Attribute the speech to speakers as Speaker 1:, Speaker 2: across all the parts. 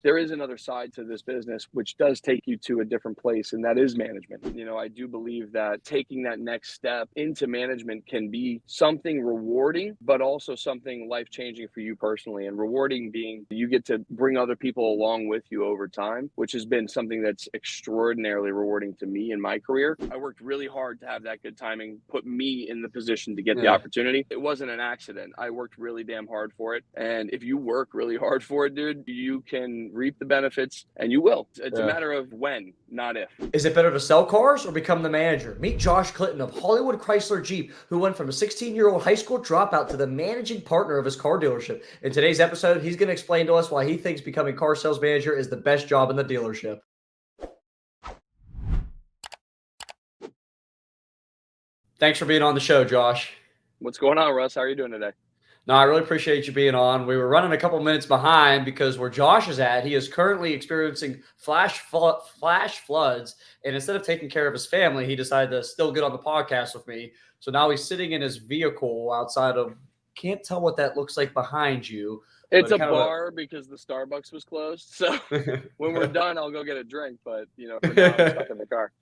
Speaker 1: there is another side to this business, which does take you to a different place, and that is management. I do believe that taking that next step into management can be something rewarding, but also something life-changing for you personally. And rewarding being you get to bring other people along with you over time, which has been something that's extraordinarily rewarding to me in my career. I worked really hard to have that good timing put me in the position to get the opportunity. It wasn't an accident. I worked really damn hard for it. And if you work really hard for it, dude, you can reap the benefits, and you will. It's a matter of when, not if.
Speaker 2: Is it better to sell cars or become the manager? Meet Josh Clinton of Hollywood Chrysler Jeep, who went from a 16-year-old high school dropout to the managing partner of his car dealership. In today's episode, he's going to explain to us why he thinks becoming car sales manager is the best job in the dealership. Thanks for being on the show, Josh.
Speaker 1: What's going on, Russ? How are you doing today?
Speaker 2: No, I really appreciate you being on. We were running a couple minutes behind because where Josh is at, he is currently experiencing flash floods. And instead of taking care of his family, he decided to still get on the podcast with me. So now he's sitting in his vehicle outside of, can't tell what that looks like behind you.
Speaker 1: It's a bar because the Starbucks was closed. So when we're done, I'll go get a drink. But, for now, I'm stuck in the car.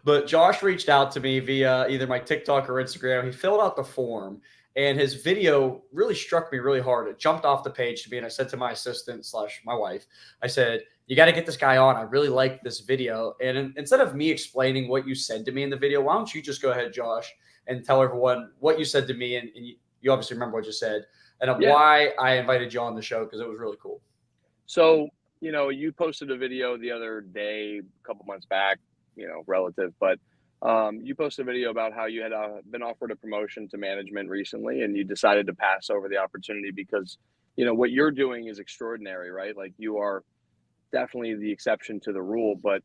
Speaker 2: But Josh reached out to me via either my TikTok or Instagram. He filled out the form. And his video really struck me really hard. It jumped off the page to me, and I said to my assistant / my wife, I said, you got to get this guy on. I really like this video. And instead of me explaining what you said to me in the video, why don't you just go ahead, Josh, and tell everyone what you said to me, and you obviously remember what you said, and why I invited you on the show, because it was really cool.
Speaker 1: So, you posted a video the other day, a couple months back, relative, but you posted a video about how you had been offered a promotion to management recently, and you decided to pass over the opportunity because, what you're doing is extraordinary, right? Like, you are definitely the exception to the rule. But,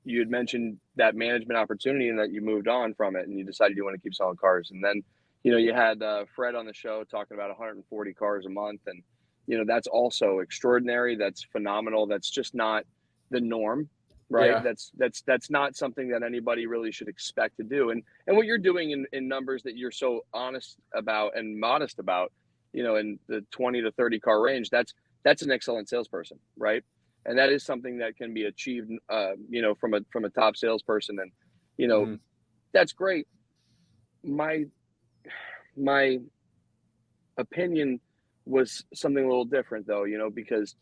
Speaker 1: you had mentioned that management opportunity and that you moved on from it and you decided you want to keep selling cars. And then, you had Fred on the show talking about 140 cars a month. And, that's also extraordinary. That's phenomenal. That's just not the norm. Right. Yeah. That's not something that anybody really should expect to do. And what you're doing in numbers that you're so honest about and modest about, in the 20 to 30 car range, that's an excellent salesperson. Right. And that is something that can be achieved, from a top salesperson. And, that's great. My opinion was something a little different, though, because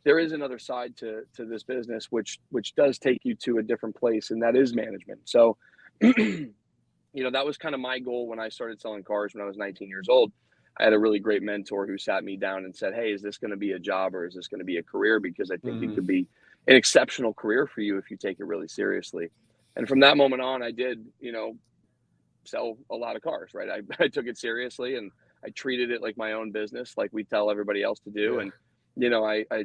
Speaker 1: there is another side to this business, which does take you to a different place, and that is management. So, that was kind of my goal when I started selling cars when I was 19 years old. I had a really great mentor who sat me down and said, hey, is this going to be a job or is this going to be a career? Because I think it could be an exceptional career for you if you take it really seriously. And from that moment on, I did, sell a lot of cars, right? I took it seriously and I treated it like my own business, like we tell everybody else to do. Yeah. And, I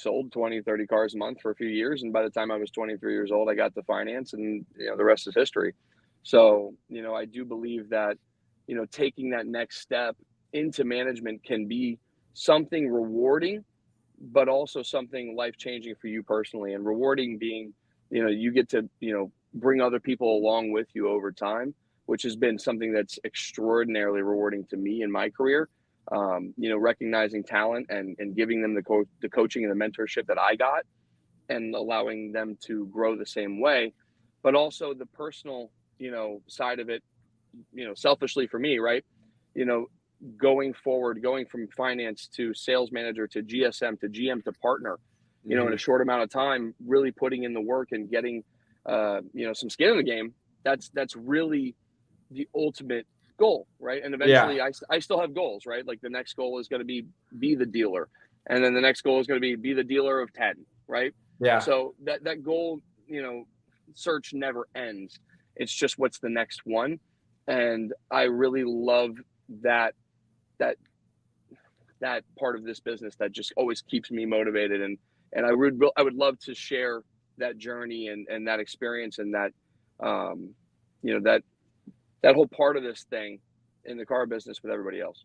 Speaker 1: sold 20, 30 cars a month for a few years. And by the time I was 23 years old, I got the finance and, the rest is history. So, I do believe that, taking that next step into management can be something rewarding, but also something life-changing for you personally. And rewarding being, you get to, bring other people along with you over time, which has been something that's extraordinarily rewarding to me in my career. Recognizing talent and giving them the coaching and the mentorship that I got and allowing them to grow the same way, but also the personal, side of it, selfishly for me, right? Going forward, going from finance to sales manager to GSM to GM to partner, in a short amount of time, really putting in the work and getting, some skin in the game. That's really the ultimate goal, right? And eventually I still have goals, right? Like the next goal is going to be the dealer, and then the next goal is going to be the dealer of 10, right?
Speaker 2: Yeah.
Speaker 1: So that goal, search never ends. It's just what's the next one. And I really love that part of this business that just always keeps me motivated. And I would love to share that journey and that experience and that, that whole part of this thing in the car business with everybody else.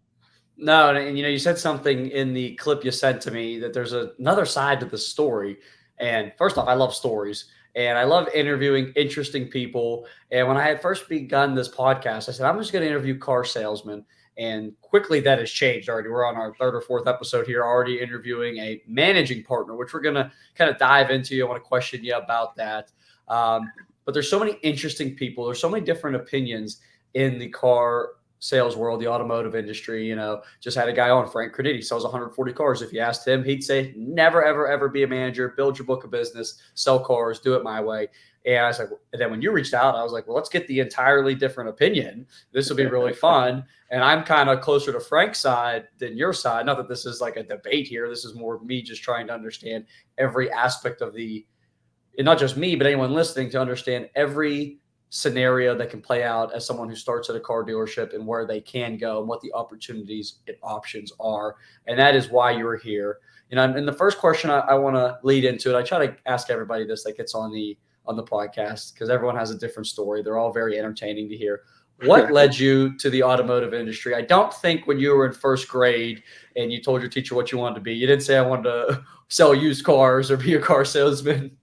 Speaker 2: No, and you said something in the clip you sent to me that there's another side to the story. And first off, I love stories and I love interviewing interesting people. And when I had first begun this podcast, I said, I'm just going to interview car salesmen. And quickly that has changed already. We're on our third or fourth episode here, already interviewing a managing partner, which we're going to kind of dive into. I want to question you about that. But there's so many interesting people. There's so many different opinions in the car sales world, the automotive industry. Just had a guy on, Frank Crediti, sells 140 cars. If you asked him, he'd say, never, ever, ever be a manager, build your book of business, sell cars, do it my way. And I was like, and then when you reached out, I was like, well, let's get the entirely different opinion. This will be really fun. And I'm kind of closer to Frank's side than your side. Not that this is like a debate here. This is more me just trying to understand every aspect of and not just me, but anyone listening, to understand every scenario that can play out as someone who starts at a car dealership and where they can go and what the opportunities and options are. And that is why you're here. And the first question I want to lead into it, I try to ask everybody this that gets on the podcast, because everyone has a different story. They're all very entertaining to hear. What led you to the automotive industry? I don't think when you were in first grade and you told your teacher what you wanted to be, you didn't say, I wanted to sell used cars or be a car salesman.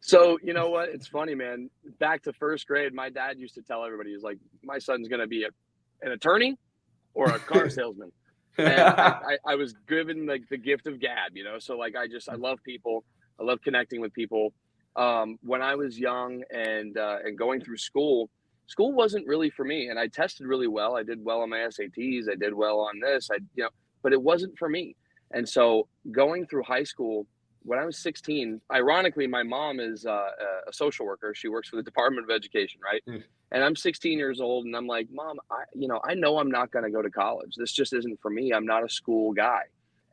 Speaker 1: So, you know what? It's funny, man. Back to first grade, my dad used to tell everybody, he's like, my son's going to be an attorney or a car salesman. And I was given like the gift of gab, So like, I love people. I love connecting with people. When I was young and going through school wasn't really for me. And I tested really well. I did well on my SATs. I did well on this, but it wasn't for me. And so going through high school, when I was 16, ironically, my mom is a social worker. She works for the Department of Education, right? And I'm 16 years old, and I'm like, Mom, I know I'm not going to go to college. This just isn't for me. I'm not a school guy,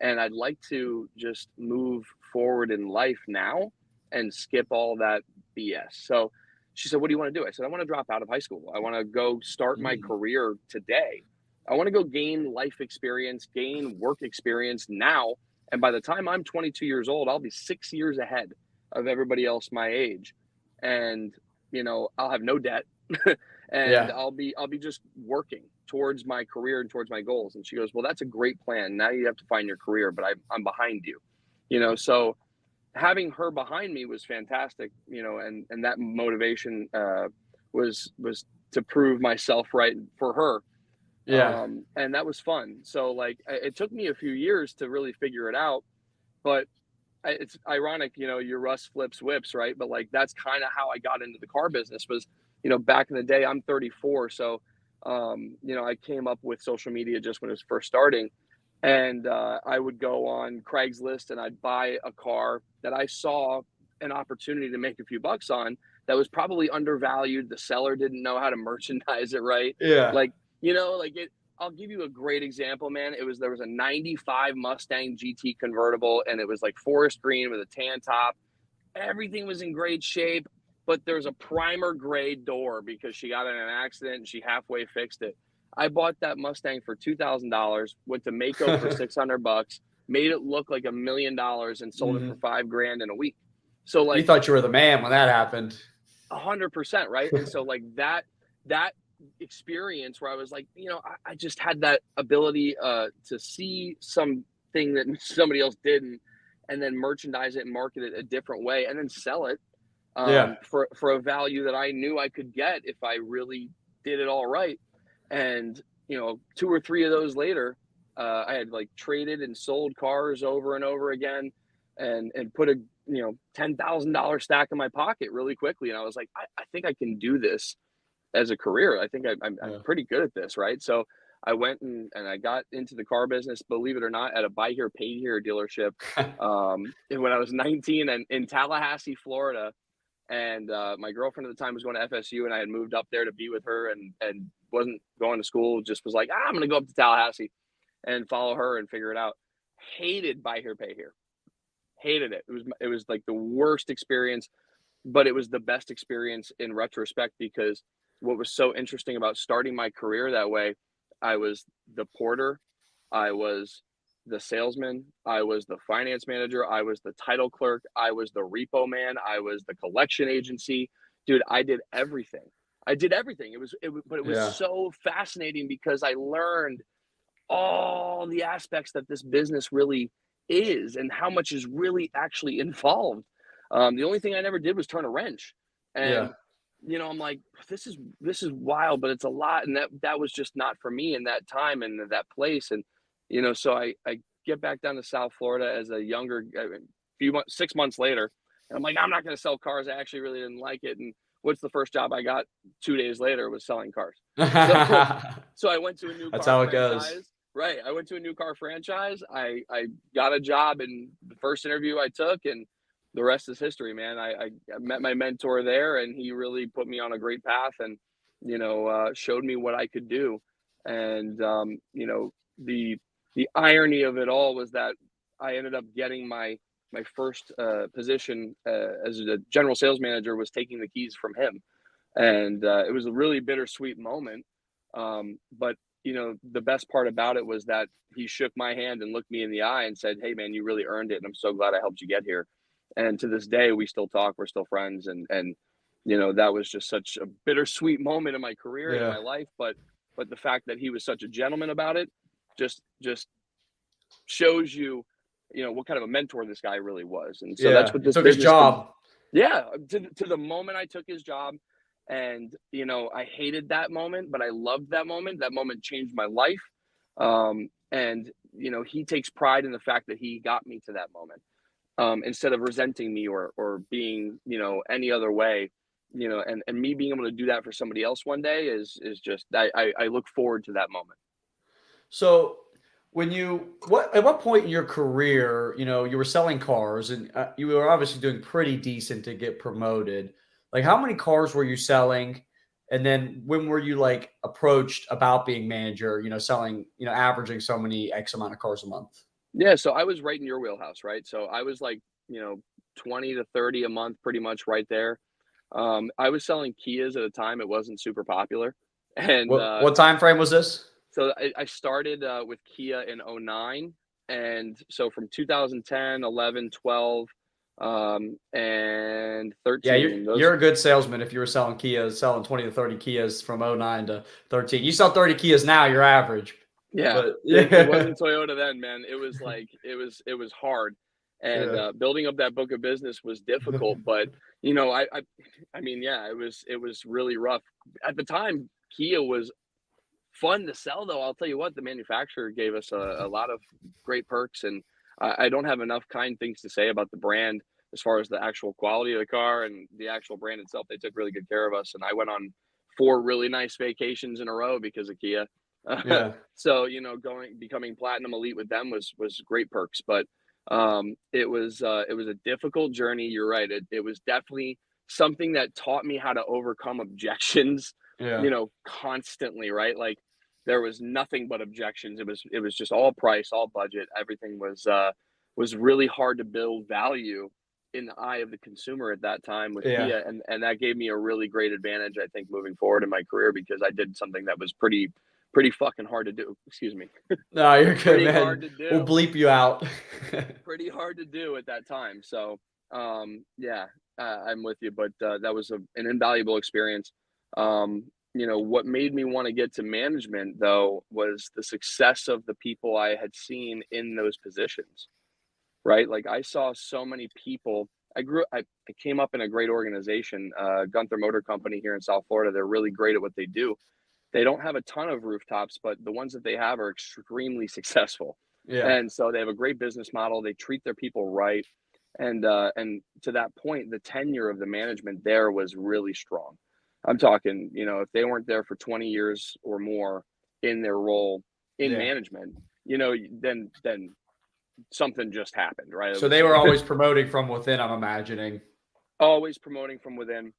Speaker 1: and I'd like to just move forward in life now and skip all that BS. So she said, what do you want to do? I said, I want to drop out of high school. I want to go start my career today. I want to go gain life experience, gain work experience now. And by the time I'm 22 years old, I'll be 6 years ahead of everybody else my age. And, I'll have no debt and I'll be just working towards my career and towards my goals. And she goes, well, that's a great plan. Now you have to find your career, but I'm behind you, so having her behind me was fantastic, and that motivation was to prove myself right for her.
Speaker 2: Yeah.
Speaker 1: And that was fun. So like, it took me a few years to really figure it out, but it's ironic, you're RussFlipsWhips, right? But like, that's kind of how I got into the car business was, back in the day, I'm 34. So, I came up with social media just when it was first starting, and I would go on Craigslist and I'd buy a car that I saw an opportunity to make a few bucks on that was probably undervalued. The seller didn't know how to merchandise it right.
Speaker 2: Yeah.
Speaker 1: Like, I'll give you a great example, man. There was a 95 Mustang GT convertible, and it was like forest green with a tan top. Everything was in great shape, but there's a primer gray door because she got in an accident and she halfway fixed it. I bought that Mustang for $2,000, went to Mako for $600, made it look like $1 million, and sold it for $5,000 in a week. So like,
Speaker 2: you thought you were the man when that happened.
Speaker 1: 100%, right? And so like that experience where I was like, I just had that ability to see something that somebody else didn't, and then merchandise it and market it a different way, and then sell it for a value that I knew I could get if I really did it all right. And 2 or 3 of those later, I had like traded and sold cars over and over again, and put a $10,000 stack in my pocket really quickly. And I was like, I think I can do this as a career. I think I'm pretty good at this, right? So I went and I got into the car business, believe it or not, at a buy here, pay here dealership when I was 19 and in Tallahassee, Florida. And my girlfriend at the time was going to FSU, and I had moved up there to be with her and wasn't going to school, just was like, I'm going to go up to Tallahassee and follow her and figure it out. Hated buy here, pay here. Hated it. It was like the worst experience, but it was the best experience in retrospect, because what was so interesting about starting my career that way, I was the porter, I was the salesman, I was the finance manager, I was the title clerk, I was the repo man, I was the collection agency. Dude, I did everything. It was so fascinating because I learned all the aspects that this business really is and how much is really actually involved. The only thing I never did was turn a wrench. And I'm like, this is wild, but it's a lot. And that was just not for me in that time and that place. And, so I get back down to South Florida as a younger, few months, 6 months later. And I'm like, I'm not going to sell cars. I actually really didn't like it. And what's the first job I got 2 days later was selling cars. So, so I went to a new
Speaker 2: That's
Speaker 1: car
Speaker 2: how it goes.
Speaker 1: franchise. Right. I went to a new car franchise. I got a job in the first interview I took, and the rest is history, man. I met my mentor there, and he really put me on a great path, and showed me what I could do. And the irony of it all was that I ended up getting my first position as a general sales manager was taking the keys from him, and it was a really bittersweet moment. But the best part about it was that he shook my hand and looked me in the eye and said, "Hey, man, you really earned it, and I'm so glad I helped you get here." And to this day, we still talk. We're still friends, and that was just such a bittersweet moment in my career and in
Speaker 2: Yeah.
Speaker 1: my life. But the fact that he was such a gentleman about it just shows you, what kind of a mentor this guy really was. And so that's
Speaker 2: Yeah.
Speaker 1: what
Speaker 2: You
Speaker 1: this
Speaker 2: took his
Speaker 1: business.
Speaker 2: job.
Speaker 1: Yeah, to the moment I took his job, and I hated that moment, but I loved that moment. That moment changed my life. And he takes pride in the fact that he got me to that moment, instead of resenting me or being any other way. And me being able to do that for somebody else one day is just I look forward to that moment.
Speaker 2: So at what point in your career, you were selling cars and you were obviously doing pretty decent to get promoted. Like how many cars were you selling? And then when were you like approached about being manager, selling, averaging so many X amount of cars a month?
Speaker 1: Yeah, so I was right in your wheelhouse, right? So I was like, 20 to 30 a month, pretty much right there. I was selling Kias at a time. It wasn't super popular. And
Speaker 2: What time frame was this?
Speaker 1: so I started with Kia in '09. And so from 2010, 11, 12, and
Speaker 2: Yeah,
Speaker 1: 13,
Speaker 2: you're a good salesman if you were selling Kias, selling 20 to 30 Kias from '09 to 13. You sell 30 Kias now, you're average.
Speaker 1: yeah,
Speaker 2: But
Speaker 1: it
Speaker 2: yeah.
Speaker 1: wasn't Toyota then, man. It was like it was hard, and
Speaker 2: Yeah.
Speaker 1: building up that book of business was difficult. But I mean, yeah, it was really rough at the time. Kia was fun to sell, though. I'll tell you what, the manufacturer gave us a lot of great perks, and I don't have enough kind things to say about the brand as far as the actual quality of the car and the actual brand itself. They took really good care of us, and I went on 4 really nice vacations in a row because of Kia.
Speaker 2: Yeah.
Speaker 1: So becoming platinum elite with them was great perks, but it was a difficult journey. You're right. It was definitely something that taught me how to overcome objections,
Speaker 2: Yeah.
Speaker 1: constantly, right? Like there was nothing but objections. It was just all price, all budget. Everything was really hard to build value in the eye of the consumer at that time with
Speaker 2: Yeah.
Speaker 1: Kia, and that gave me a really great advantage, I think, moving forward in my career, because I did something that was pretty fucking hard to do. Excuse me.
Speaker 2: No, you're good,
Speaker 1: Pretty hard
Speaker 2: man.
Speaker 1: to
Speaker 2: We'll
Speaker 1: do.
Speaker 2: bleep you out.
Speaker 1: Pretty hard to do at that time. So, yeah, I'm with you, but that was an invaluable experience. What made me want to get to management, though, was the success of the people I had seen in those positions, right? Like I saw so many people. I came up in a great organization, Gunther Motor Company here in South Florida. They're really great at what they do. They don't have a ton of rooftops, but the ones that they have are extremely successful.
Speaker 2: Yeah.
Speaker 1: And so they have a great business model. They treat their people right. And to that point, the tenure of the management there was really strong. I'm talking, if they weren't there for 20 years or more in their role in
Speaker 2: Yeah.
Speaker 1: management, then something just happened, right? It
Speaker 2: So
Speaker 1: was
Speaker 2: they were always promoting from within, I'm imagining.
Speaker 1: always promoting from within,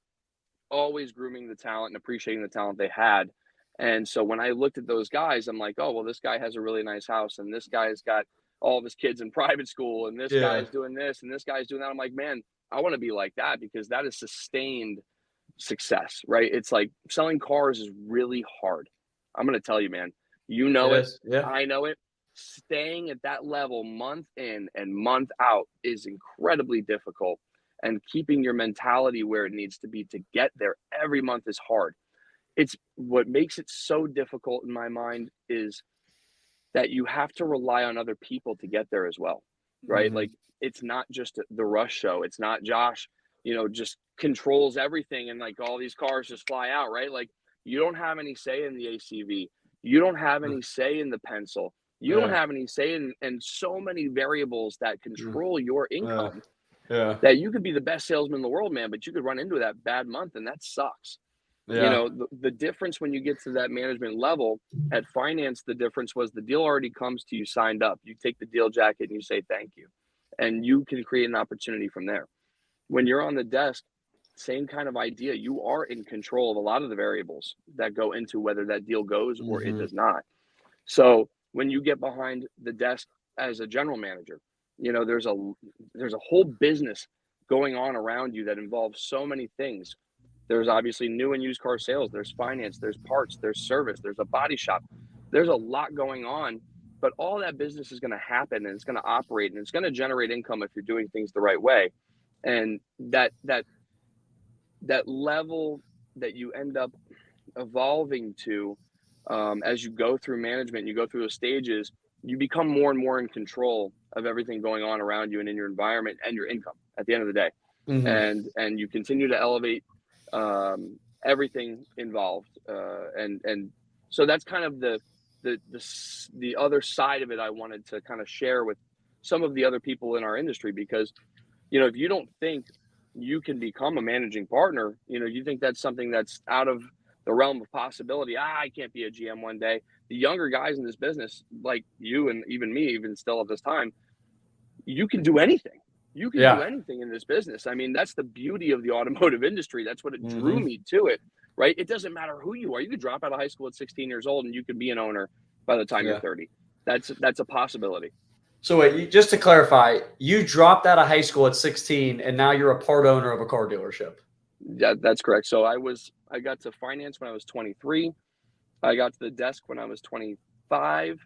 Speaker 1: always grooming the talent and appreciating the talent they had. And so when I looked at those guys, I'm like, oh, well, this guy has a really nice house, and this guy's got all of his kids in private school, and this
Speaker 2: Yeah.
Speaker 1: guy's doing this, and this guy's doing that. I'm like, man, I want to be like that, because that is sustained success, right? It's like selling cars is really hard. I'm going to tell you, man, you
Speaker 2: It
Speaker 1: know it.
Speaker 2: is. Yeah.
Speaker 1: I know it. Staying at that level month in and month out is incredibly difficult. And keeping your mentality where it needs to be to get there every month is hard. It's what makes it so difficult in my mind is that you have to rely on other people to get there as well, right?
Speaker 2: Mhm.
Speaker 1: Like it's not just the Rush show. It's not Josh, just controls everything, and like all these cars just fly out, right? Like you don't have any say in the ACV. You don't have any say in the pencil. You don't have any say in so many variables that control your income. That you could be the best salesman in the world, man, but you could run into that bad month, and that sucks. You know, the difference when you get to that management level at finance, the difference was the deal already comes to you signed up. You take the deal jacket and you say thank you, and you can create an opportunity from there. When you're on the desk, same kind of idea. You are in control of a lot of the variables that go into whether that deal goes or it does not. So when you get behind the desk as a general manager, you know, there's a whole business going on around you that involves so many things. There's obviously new and used car sales, there's finance, there's parts, there's service, there's a body shop. There's a lot going on, but all that business is going to happen, and it's going to operate, and it's going to generate income if you're doing things the right way. And that level that you end up evolving to as you go through management, you go through those stages, you become more and more in control of everything going on around you and in your environment and your income at the end of the day. And you continue to elevate everything involved. And so that's kind of the other side of it I wanted to kind of share with some of the other people in our industry, because, you know, if you don't think you can become a managing partner, you know, you think that's something that's out of the realm of possibility. I can't be a GM one day. The younger guys in this business, like you and even me, even still at this time, you can do anything. You can do anything in this business. I mean, that's the beauty of the automotive industry. That's what it drew me to it, right? It doesn't matter who you are. You could drop out of high school at 16 years old and you can be an owner by the time you're 30. That's a possibility.
Speaker 2: So wait, just to clarify, you dropped out of high school at 16 and now you're a part owner of a car dealership.
Speaker 1: Yeah, that's correct. So I got to finance when I was 23. I got to the desk when I was 25.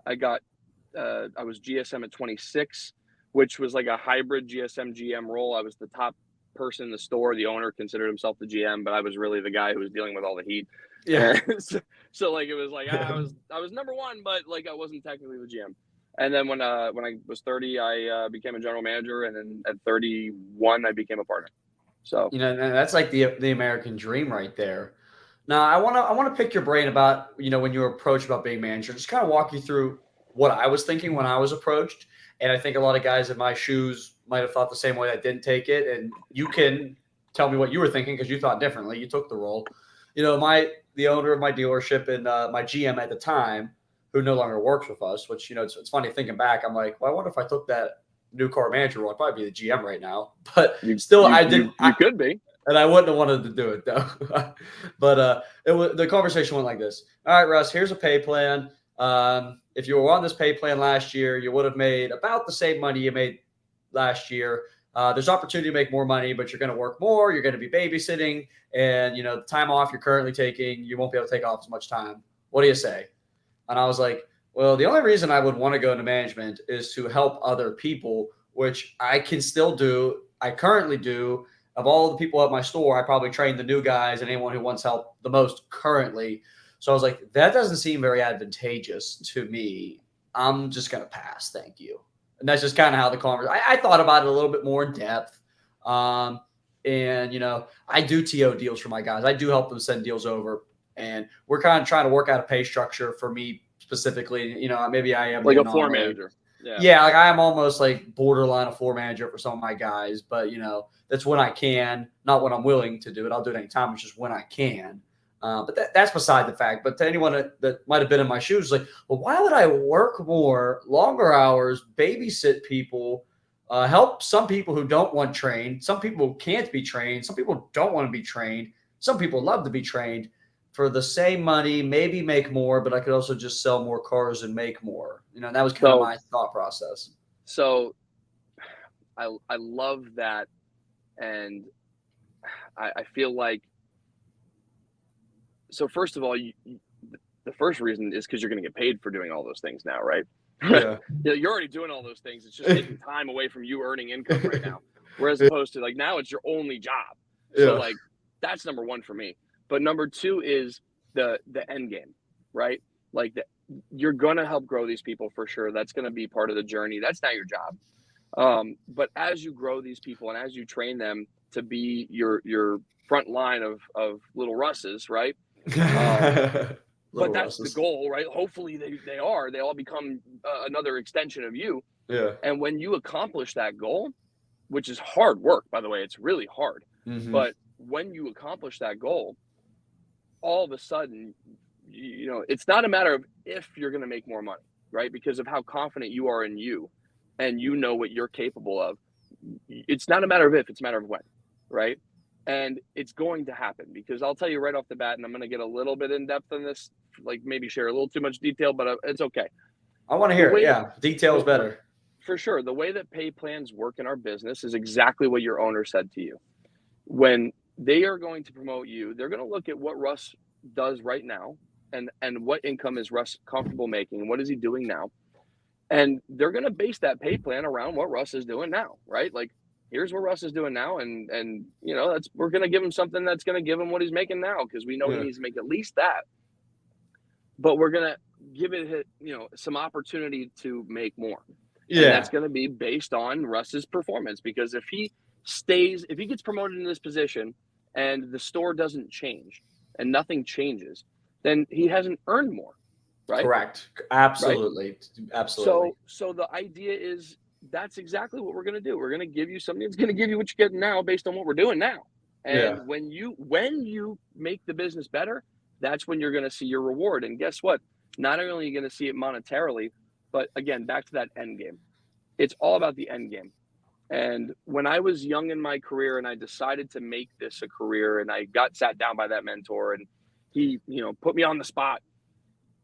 Speaker 1: I was GSM at 26, which was like a hybrid GSM GM role. I was the top person in the store. The owner considered himself the GM, but I was really the guy who was dealing with all the heat. Yeah. So like it was like I was number one, but like I wasn't technically the GM. And then when I was 30, I became a general manager, and then at 31, I became a partner. So,
Speaker 2: you know, that's like the American dream right there. Now, I want to pick your brain about, you know, when you were approached about being manager, just kind of walk you through what I was thinking when I was approached. And I think a lot of guys in my shoes might have thought the same way that didn't take it. And you can tell me what you were thinking, because you thought differently. You took the role. You know, the owner of my dealership and my GM at the time, who no longer works with us, which, you know, it's funny thinking back. I'm like, well, I wonder if I took that new car manager role, I'd probably be the GM right now. But I
Speaker 1: could be.
Speaker 2: And I wouldn't have wanted to do it, though. But the conversation went like this. All right, Russ, here's a pay plan. If you were on this pay plan last year, you would have made about the same money you made last year. There's opportunity to make more money, but you're going to work more. You're going to be babysitting. And, you know, the time off you're currently taking, you won't be able to take off as much time. What do you say? And I was like, well, the only reason I would want to go into management is to help other people, which I can still do. I currently do. Of all the people at my store, I probably train the new guys and anyone who wants help the most currently. So I was like, that doesn't seem very advantageous to me. I'm just going to pass. Thank you. And that's just kind of how the conversation, I thought about it a little bit more in depth. And, you know, I do TO deals for my guys. I do help them send deals over. And we're kind of trying to work out a pay structure for me specifically. You know, maybe I am
Speaker 1: like a floor manager.
Speaker 2: Yeah, like I'm almost like borderline a floor manager for some of my guys, but, you know, that's when I can, not when I'm willing to do it. I'll do it anytime. It's just when I can. But that's beside the fact. But to anyone that might have been in my shoes, like, well, why would I work more, longer hours, babysit people, help some people who don't want trained, some people can't be trained, some people don't want to be trained, some people love to be trained, for the same money, maybe make more, but I could also just sell more cars and make more. You know, that was kind of my thought process.
Speaker 1: So I love that. And I feel like, so first of all, the first reason is because you're going to get paid for doing all those things now, right? Yeah. You're already doing all those things. It's just taking time away from you earning income right now. Whereas opposed to like now it's your only job. So like that's number one for me. But number two is the end game, right? Like you're going to help grow these people for sure. That's going to be part of the journey. That's not your job. But as you grow these people and as you train them, to be your front line of little Russes, right? But that's the goal, right? Hopefully they all become another extension of you.
Speaker 2: Yeah.
Speaker 1: And when you accomplish that goal, which is hard work, by the way, it's really hard. But when you accomplish that goal, all of a sudden, it's not a matter of if you're going to make more money, right? Because of how confident you are in you and you know what you're capable of. It's not a matter of if, it's a matter of when, right? And it's going to happen, because I'll tell you right off the bat, and I'm going to get a little bit in depth on this, like maybe share a little too much detail, but it's okay.
Speaker 2: I want to hear it. Yeah. Details better.
Speaker 1: For sure. The way that pay plans work in our business is exactly what your owner said to you. When they are going to promote you, they're going to look at what Russ does right now and what income is Russ comfortable making and what is he doing now. And they're going to base that pay plan around what Russ is doing now, right? Like, here's what Russ is doing now. And we're going to give him something that's going to give him what he's making now, because we know he needs to make at least that. But we're going to give it, some opportunity to make more. Yeah. And that's going to be based on Russ's performance, because if he gets promoted in this position and the store doesn't change and nothing changes, then he hasn't earned more, right?
Speaker 2: Correct. Absolutely. Right? Absolutely.
Speaker 1: So the idea is that's exactly what we're going to do. We're going to give you something that's going to give you what you're getting now based on what we're doing now. And when you make the business better, that's when you're going to see your reward. And guess what? Not only are you going to see it monetarily, but again, back to that end game. It's all about the end game. And when I was young in my career and I decided to make this a career, and I got sat down by that mentor and he, put me on the spot.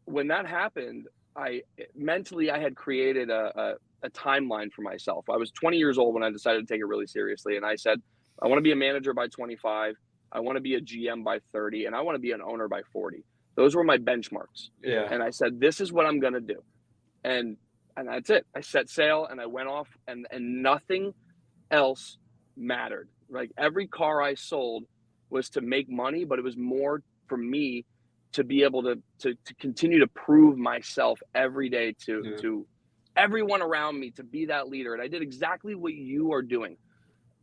Speaker 1: When that happened, I had created a timeline for myself. I was 20 years old when I decided to take it really seriously. And I said, I want to be a manager by 25. I want to be a GM by 30, and I want to be an owner by 40. Those were my benchmarks. Yeah. And I said, this is what I'm going to do. And that's it. I set sail and I went off, and nothing else mattered. Like, every car I sold was to make money, but it was more for me to be able to continue to prove myself every day to everyone around me, to be that leader. And I did exactly what you are doing.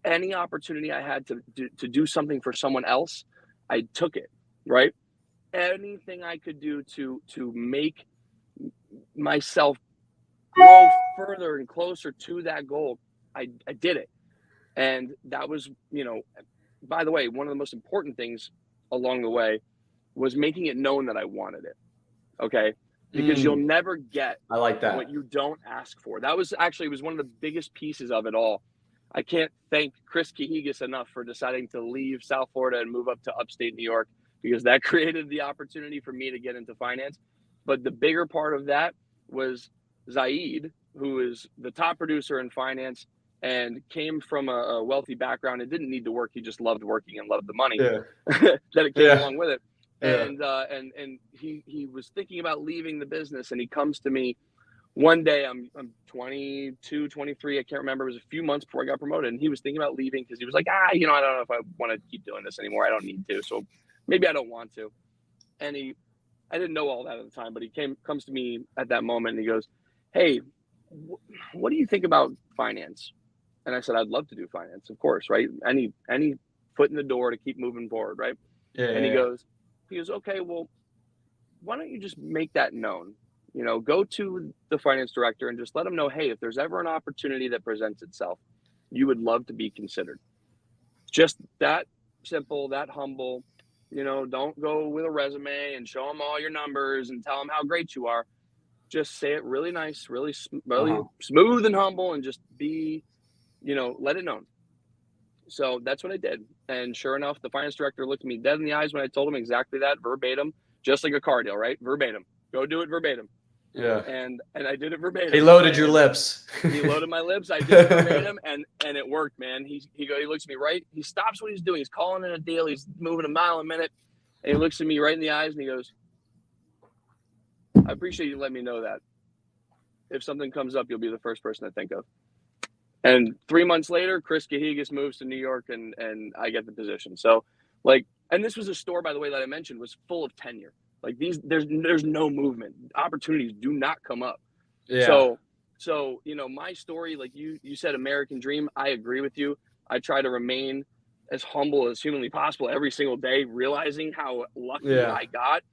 Speaker 1: Any opportunity I had to do something for someone else, I took it, right? Anything I could do to make myself grow further and closer to that goal, I did it. And that was, by the way, one of the most important things along the way was making it known that I wanted it. Okay. Because you'll never get what you don't ask for. That was actually, it was one of the biggest pieces of it all. I can't thank Chris Kahigis enough for deciding to leave South Florida and move up to upstate New York, because that created the opportunity for me to get into finance. But the bigger part of that was Zaid, who is the top producer in finance and came from a wealthy background and didn't need to work. He just loved working and loved the money that it came along with it. And he was thinking about leaving the business, and he comes to me one day. I'm 22, 23. I can't remember. It was a few months before I got promoted, and he was thinking about leaving because he was like, I don't know if I want to keep doing this anymore. I don't need to. So maybe I don't want to. And I didn't know all that at the time, but he comes to me at that moment and he goes, hey, what do you think about finance? And I said, I'd love to do finance, of course, right? Any foot in the door to keep moving forward, right? Yeah. And he goes, okay, well, why don't you just make that known? Go to the finance director and just let them know, hey, if there's ever an opportunity that presents itself, you would love to be considered. Just that simple, that humble. Don't go with a resume and show them all your numbers and tell them how great you are. Just say it really nice, really smooth and humble, and just be, let it known. So that's what I did. And sure enough, the finance director looked me dead in the eyes when I told him exactly that, verbatim, just like a car deal, right? Verbatim. Go do it verbatim. Yeah. And I did it verbatim.
Speaker 2: He loaded your lips.
Speaker 1: He loaded my lips. I did it verbatim, and it worked, man. He looks at me right. He stops what he's doing. He's calling in a deal. He's moving a mile a minute. And he looks at me right in the eyes and he goes, I appreciate you letting me know that. If something comes up, you'll be the first person I think of. And 3 months later, Chris Kahigis moves to New York and I get the position. So and this was a store, by the way, that I mentioned was full of tenure. Like there's no movement. Opportunities do not come up. Yeah. So my story, like you said, American dream, I agree with you. I try to remain as humble as humanly possible every single day, realizing how lucky
Speaker 2: Yeah.
Speaker 1: I got.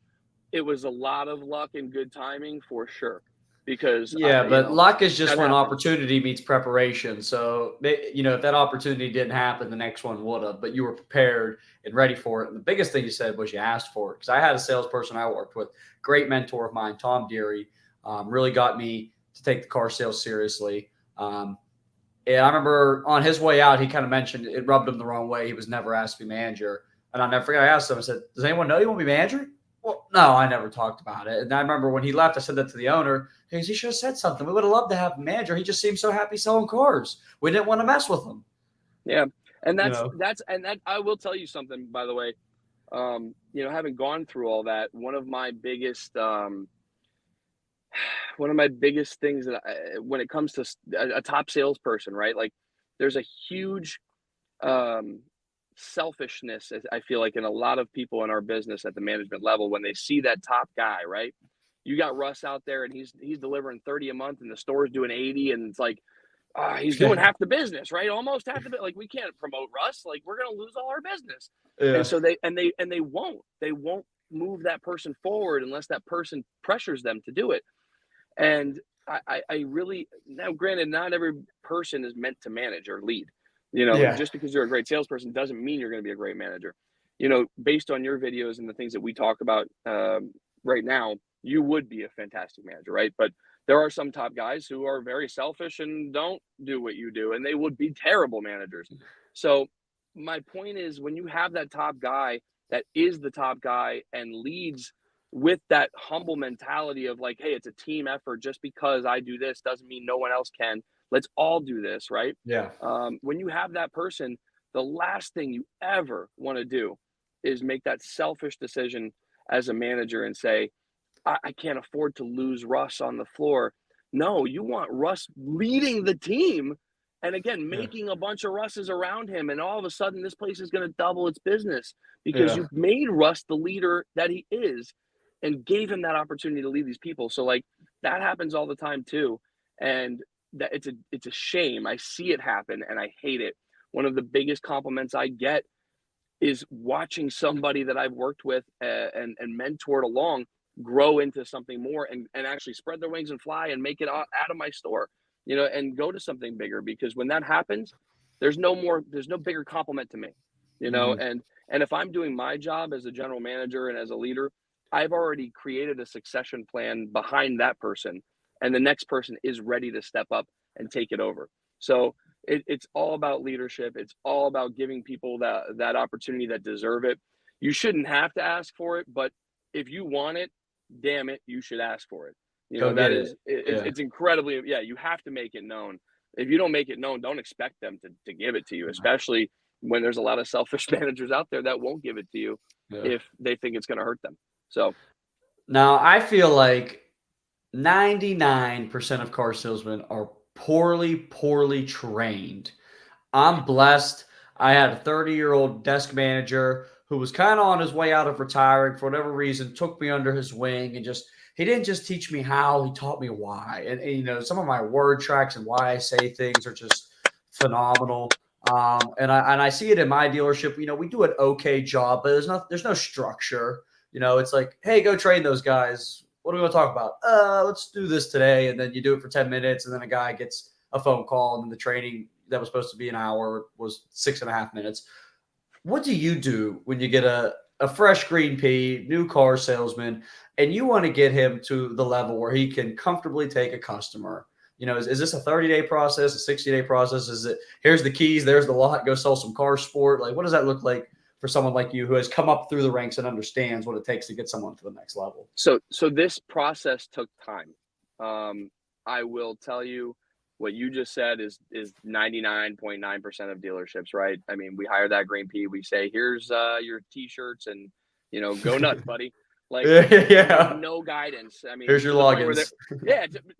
Speaker 1: It was a lot of luck and good timing for sure, because
Speaker 2: Yeah,
Speaker 1: you
Speaker 2: but
Speaker 1: know,
Speaker 2: luck is just
Speaker 1: that
Speaker 2: when
Speaker 1: happens.
Speaker 2: opportunity meets preparation. So, if that opportunity didn't happen, the next one would have, but you were prepared and ready for it. And the biggest thing you said was you asked for it. Because I had a salesperson I worked with, great mentor of mine, Tom Deary, really got me to take the car sales seriously. And I remember on his way out, he kind of mentioned it rubbed him the wrong way. He was never asked to be manager. And I'll never forget, I asked him, I said, does anyone know you want to be manager? Well, no, I never talked about it. And I remember when he left, I said that to the owner. He goes, he should have said something. We would have loved to have a manager. He just seemed so happy selling cars. We didn't want to mess with him.
Speaker 1: Yeah. And
Speaker 2: You
Speaker 1: that's,
Speaker 2: know?
Speaker 1: I will tell you something, by the way, having gone through all that, one of my biggest things that when it comes to a top salesperson, right? Like, there's a huge selfishness, I feel like, in a lot of people in our business at the management level when they see that top guy, right? You got Russ out there and he's delivering 30 a month and the store's doing 80, and it's like, he's doing half the business, right? Almost half the bit. Like, we can't promote Russ. Like, we're gonna lose all our business.
Speaker 2: Yeah.
Speaker 1: And so they won't move that person forward unless that person pressures them to do it. And I really, now granted, not every person is meant to manage or lead.
Speaker 2: Yeah.
Speaker 1: Just because you're a great salesperson doesn't mean you're going to be a great manager. Based on your videos and the things that we talk about right now, you would be a fantastic manager, right? But there are some top guys who are very selfish and don't do what you do, and they would be terrible managers. So my point is, when you have that top guy that is the top guy and leads with that humble mentality of like, hey, it's a team effort. Just because I do this doesn't mean no one else can. Let's all do this, right?
Speaker 2: Yeah.
Speaker 1: When you have that person, the last thing you ever want to do is make that selfish decision as a manager and say, I can't afford to lose Russ on the floor. No, you want Russ leading the team, and again, making a bunch of Russes around him, and all of a sudden this place is going to double its business because
Speaker 2: Yeah.
Speaker 1: you've made Russ the leader that he is and gave him that opportunity to lead these people. So like, that happens all the time too. And that it's a shame. I see it happen and I hate it. One of the biggest compliments I get is watching somebody that I've worked with and mentored along grow into something more and actually spread their wings and fly and make it out of my store, and go to something bigger. Because when that happens, there's no bigger compliment to me,
Speaker 2: Mhm.
Speaker 1: and if I'm doing my job as a general manager and as a leader, I've already created a succession plan behind that person, and the next person is ready to step up and take it over. So it's all about leadership. It's all about giving people that opportunity that deserve it. You shouldn't have to ask for it, but if you want it, damn it, you should ask for it.
Speaker 2: Go
Speaker 1: That
Speaker 2: get it.
Speaker 1: is,
Speaker 2: Yeah.
Speaker 1: it's incredibly, yeah, you have to make it known. If you don't make it known, don't expect them to give it to you, especially when there's a lot of selfish managers out there that won't give it to you
Speaker 2: Yeah.
Speaker 1: if they think it's going to hurt them. So,
Speaker 2: Now, I feel like 99% of car salesmen are poorly trained. I'm blessed. I had a 30-year-old desk manager who was kind of on his way out of retiring for whatever reason, took me under his wing and he didn't just teach me how, he taught me why. And some of my word tracks and why I say things are just phenomenal. And I see it in my dealership. We do an okay job, but there's no structure. It's like, hey, go train those guys. What are we going to talk about? Let's do this today. And then you do it for 10 minutes. And then a guy gets a phone call and then the training that was supposed to be an hour was 6.5 minutes. What do you do when you get a fresh green pea, new car salesman, and you want to get him to the level where he can comfortably take a customer? Is this a 30-day process, a 60-day process? Is it, here's the keys, there's the lot, go sell some car sport? Like, what does that look like for someone like you who has come up through the ranks and understands what it takes to get someone to the next level?
Speaker 1: So this process took time. I will tell you, what you just said is 99.9% of dealerships, right? I mean, we hire that green pea. We say, here's your T-shirts and, go nuts, buddy. Like,
Speaker 2: Yeah.
Speaker 1: no guidance. I mean,
Speaker 2: Here's your logins.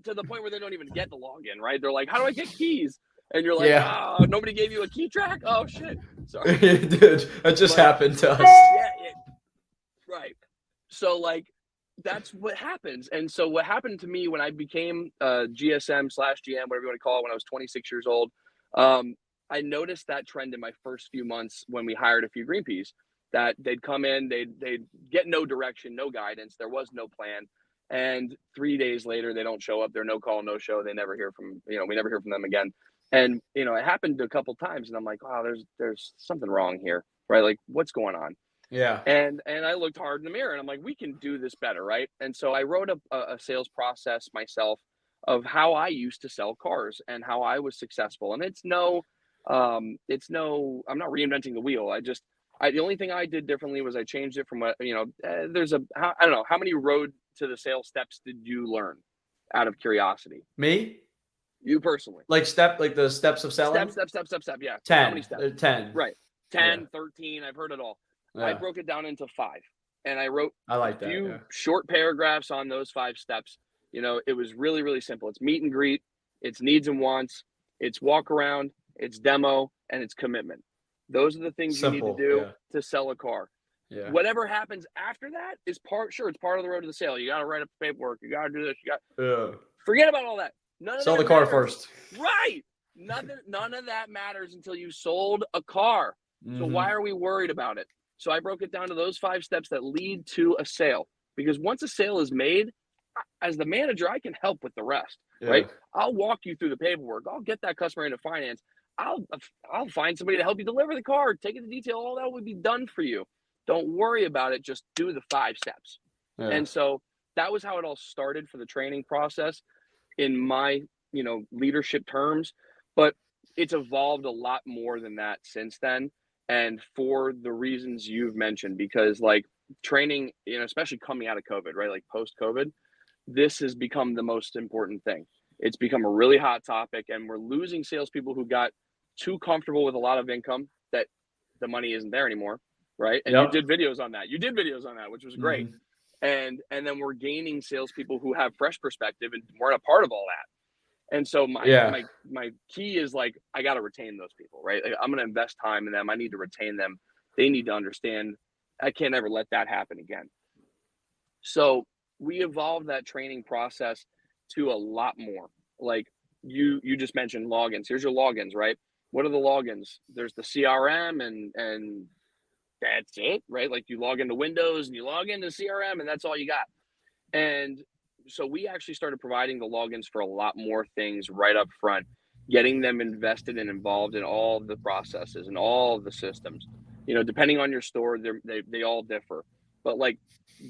Speaker 1: To the point where they don't even get the login, right? They're like, how do I get keys? And you're like,
Speaker 2: Yeah.
Speaker 1: oh, nobody gave you a key track? Oh, shit. Sorry.
Speaker 2: Dude, that just happened to us.
Speaker 1: Yeah, right. So, like, that's what happens. And so what happened to me when I became GSM / GM, whatever you want to call it, when I was 26 years old, I noticed that trend in my first few months when we hired a few green peas, that they'd come in, they'd get no direction, no guidance. There was no plan. And 3 days later, they don't show up. They're no call, no show. They never hear from, we never hear from them again. And, it happened a couple times, and I'm like, wow, there's something wrong here, right? Like, what's going on?
Speaker 2: Yeah.
Speaker 1: And I looked hard in the mirror, and I'm like, we can do this better, right? And so I wrote a sales process myself of how I used to sell cars and how I was successful. And I'm not reinventing the wheel. The only thing I did differently was I changed it from what, I don't know, how many road to the sales steps did you learn out of curiosity?
Speaker 2: Me?
Speaker 1: You personally.
Speaker 2: Like the steps of selling?
Speaker 1: Step. Yeah.
Speaker 2: 10.
Speaker 1: How many steps?
Speaker 2: 10.
Speaker 1: Right. 10, 13. I've heard it all. Yeah. I broke it down into 5. And I wrote a few short paragraphs on those 5 steps. It was really, really simple. It's meet and greet. It's needs and wants. It's walk around. It's demo. And it's commitment. Those are the things you need to do to sell a car. Yeah. Whatever happens after that is it's part of the road to the sale. You got to write up the paperwork. You got to do this. Forget about all that.
Speaker 2: Sell the car first.
Speaker 1: Right. None of that matters until you sold a car. Mm-hmm. So why are we worried about it? So I broke it down to those 5 steps that lead to a sale. Because once a sale is made, as the manager, I can help with the rest. Yeah. Right. I'll walk you through the paperwork. I'll get that customer into finance. I'll find somebody to help you deliver the car, take it to detail. All that would be done for you. Don't worry about it. Just do the 5 steps. Yeah. And so that was how it all started for the training process in my, leadership terms. But it's evolved a lot more than that since then. And for the reasons you've mentioned, because like training, especially coming out of COVID, right? Like post-COVID, this has become the most important thing. It's become a really hot topic, and we're losing salespeople who got too comfortable with a lot of income that the money isn't there anymore, right? And you did videos on that. Which was great. Mm-hmm. And then we're gaining salespeople who have fresh perspective and weren't a part of all that. And so my key is like, I got to retain those people, right? Like, I'm going to invest time in them. I need to retain them. They need to understand I can't ever let that happen again. So we evolved that training process to a lot more. Like you just mentioned logins. Here's your logins, right? What are the logins? There's the CRM and that's it, right? Like you log into Windows and you log into CRM and that's all you got. And so we actually started providing the logins for a lot more things right up front, getting them invested and involved in all of the processes and all of the systems. Depending on your store, they all differ. But like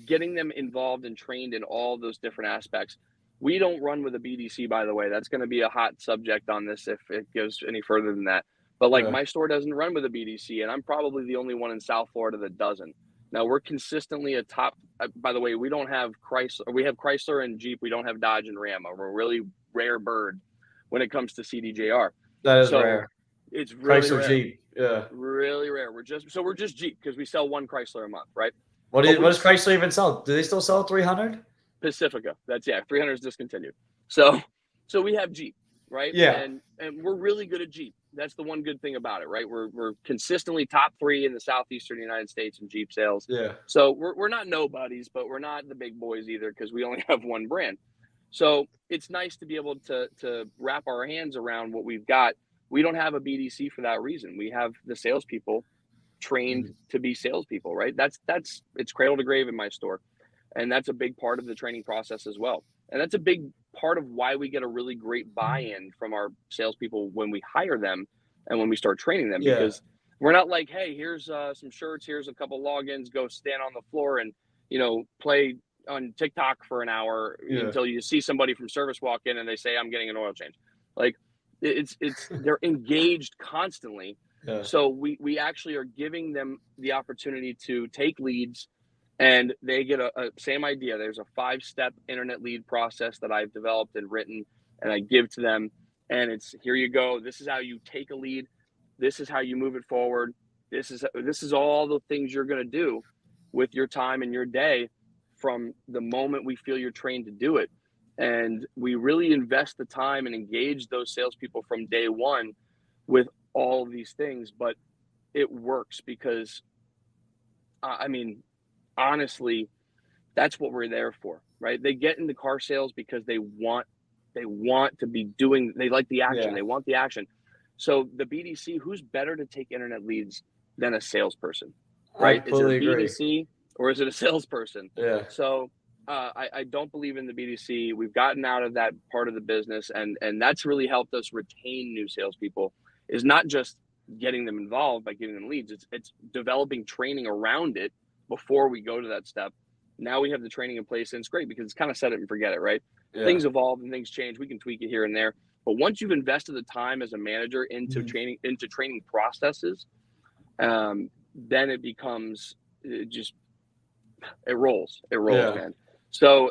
Speaker 1: getting them involved and trained in all those different aspects. We don't run with a BDC, by the way. That's going to be a hot subject on this if it goes any further than that. But like my store doesn't run with a BDC, and I'm probably the only one in South Florida that doesn't. Now we're consistently a top. By the way, we don't have Chrysler. We have Chrysler and Jeep. We don't have Dodge and Ram. We're a really rare bird when it comes to CDJR.
Speaker 2: That is rare.
Speaker 1: It's really
Speaker 2: Chrysler
Speaker 1: rare.
Speaker 2: Jeep. Yeah,
Speaker 1: really rare. We're just Jeep because we sell 1 Chrysler a month, right?
Speaker 2: What does Chrysler even sell? Do they still sell 300?
Speaker 1: Pacifica. That's 300 is discontinued. So we have Jeep, right?
Speaker 2: Yeah.
Speaker 1: And we're really good at Jeep. That's the one good thing about it, right? We're consistently top 3 in the southeastern United States in Jeep sales.
Speaker 2: Yeah.
Speaker 1: So we're not nobodies, but we're not the big boys either because we only have 1 brand. So it's nice to be able to wrap our hands around what we've got. We don't have a BDC for that reason. We have the salespeople trained to be salespeople, right? It's cradle to grave in my store. And that's a big part of the training process as well. And that's a big part of why we get a really great buy-in from our salespeople when we hire them and when we start training them. Yeah. Because we're not like, hey, here's some shirts, here's a couple logins, go stand on the floor and, play on TikTok for an hour until you see somebody from service walk in and they say, I'm getting an oil change. Like it's they're engaged constantly. Yeah. So we actually are giving them the opportunity to take leads. And they get a same idea. There's a 5-step internet lead process that I've developed and written, and I give to them. And it's, here you go. This is how you take a lead. This is how you move it forward. This is all the things you're going to do with your time and your day from the moment we feel you're trained to do it. And we really invest the time and engage those salespeople from day one with all of these things. But it works because, honestly, that's what we're there for, right? They get into car sales because they want to be doing, they like the action. Yeah. They want the action. So the BDC, who's better to take internet leads than a salesperson,
Speaker 2: I
Speaker 1: right? Is it a
Speaker 2: completely agree.
Speaker 1: BDC or is it a salesperson?
Speaker 2: Yeah.
Speaker 1: So I don't believe in the BDC. We've gotten out of that part of the business, and that's really helped us retain new salespeople. Is not just getting them involved by giving them leads. It's developing training around it before we go to that step. Now we have the training in place, and it's great because it's kind of set it and forget it, right?
Speaker 2: Yeah.
Speaker 1: Things evolve and things change. We can tweak it here and there, but once you've invested the time as a manager into training processes, then it becomes it rolls,
Speaker 2: Yeah.
Speaker 1: man. So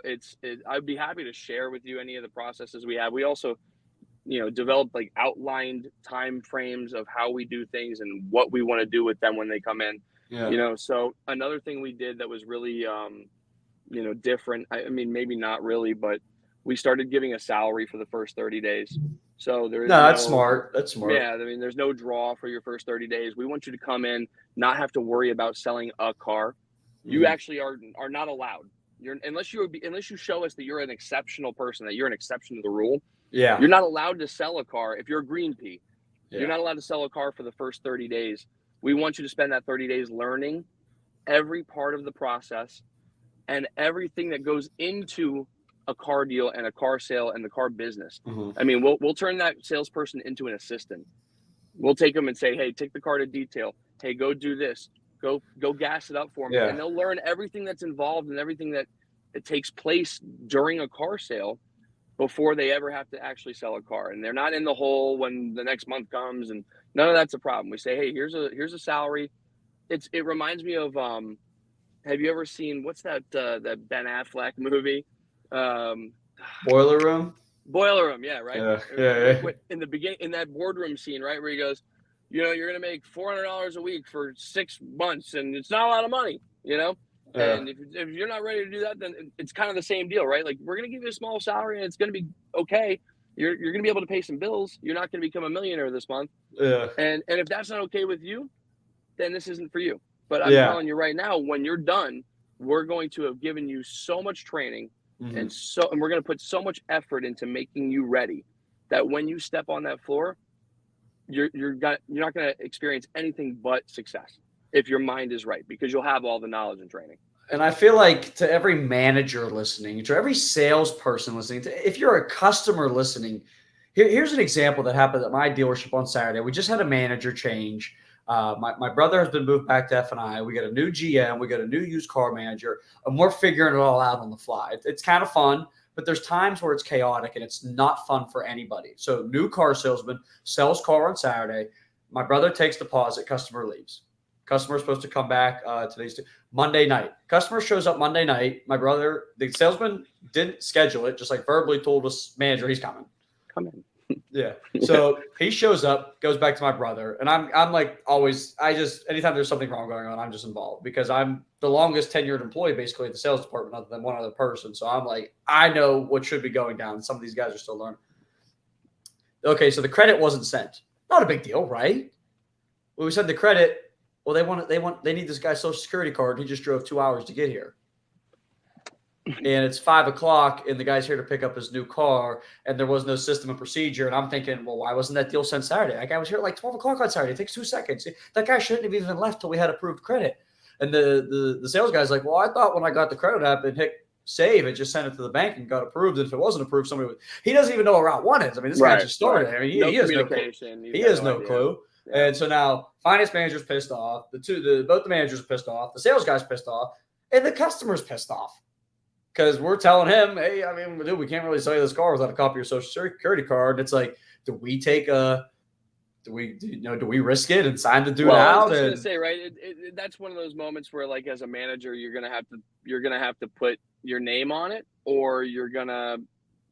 Speaker 1: I'd be happy to share with you any of the processes we have. We also, developed like outlined time frames of how we do things and what we want to do with them when they come in.
Speaker 2: Yeah.
Speaker 1: So another thing we did that was really, different. I mean, maybe not really, but we started giving a salary for the first 30 days. So there is
Speaker 2: that's smart. That's smart.
Speaker 1: Yeah, I mean, there's no draw for your first 30 days. We want you to come in, not have to worry about selling a car. You actually are not allowed. Unless you show us that you're an exceptional person, that you're an exception to the rule.
Speaker 2: Yeah.
Speaker 1: You're not allowed to sell a car if you're a green pea.
Speaker 2: Yeah.
Speaker 1: You're not allowed to sell a car for the first 30 days. We want you to spend that 30 days learning every part of the process and everything that goes into a car deal and a car sale and the car business. I mean, we'll turn that salesperson into an assistant. We'll take them and say, hey, take the car to detail. Hey, go do this. Go gas it up for me.
Speaker 2: Yeah.
Speaker 1: And they'll learn everything that's involved and everything that it takes place during a car sale before they ever have to actually sell a car. And they're not in the hole when the next month comes, and none of that's a problem. We say, hey, here's a salary. It reminds me of have you ever seen, what's that Ben Affleck movie?
Speaker 2: Boiler Room?
Speaker 1: Boiler Room, yeah, right?
Speaker 2: Yeah.
Speaker 1: In the beginning, in that boardroom scene, right, where he goes, you're going to make $400 a week for 6 months, and it's not a lot of money,
Speaker 2: Yeah.
Speaker 1: And if you're not ready to do that, then it's kind of the same deal, right? Like, we're going to give you a small salary, and it's going to be okay. You're going to be able to pay some bills. You're not going to become a millionaire this month.
Speaker 2: Yeah.
Speaker 1: And if that's not okay with you, then this isn't for you. But I'm telling you right now, when you're done, we're going to have given you so much training, and we're going to put so much effort into making you ready that when you step on that floor, you're not going to experience anything but success if your mind is right, because you'll have all the knowledge and training.
Speaker 2: And I feel like to every manager listening, to every salesperson listening, if you're a customer listening, here's an example that happened at my dealership on Saturday. We just had a manager change. My brother has been moved back to F&I. We got a new GM. We got a new used car manager, and we're figuring it all out on the fly. It's kind of fun, but there's times where it's chaotic and it's not fun for anybody. So new car salesman sells car on Saturday. My brother takes deposit. Customer leaves. Customer is supposed to come back Monday night. Customer shows up Monday night. My brother, the salesman, didn't schedule it, just like verbally told us manager he's coming.
Speaker 1: Come in.
Speaker 2: Yeah. So he shows up, goes back to my brother, and I'm like always. Anytime there's something wrong going on, I'm just involved because I'm the longest tenured employee basically at the sales department, other than one other person. So I'm like, I know what should be going down. Some of these guys are still learning. Okay, so the credit wasn't sent. Not a big deal, right? When we sent the credit. Well, they need this guy's social security card. He just drove 2 hours to get here. And it's 5:00 and the guy's here to pick up his new car and there was no system and procedure. And I'm thinking, well, why wasn't that deal sent Saturday? That guy was here at like 12:00 on Saturday. It takes 2 seconds. That guy shouldn't have even left till we had approved credit. And the sales guy's like, well, I thought when I got the credit app and hit save, it just sent it to the bank and got approved. And if it wasn't approved, he doesn't even know what Route 1 is. I mean, this guy just started. Right. I mean, he has no clue. He has no clue. Yeah. And so now finance manager's pissed off. Both the managers are pissed off. The sales guy's pissed off, and the customer's pissed off because we're telling him, "Hey, I mean, dude, we can't really sell you this car without a copy of your social security card." And it's like, do we risk it and sign the dude out?
Speaker 1: I was going to say, right? That's one of those moments where, like, as a manager, you're gonna have to put your name on it, or you're gonna,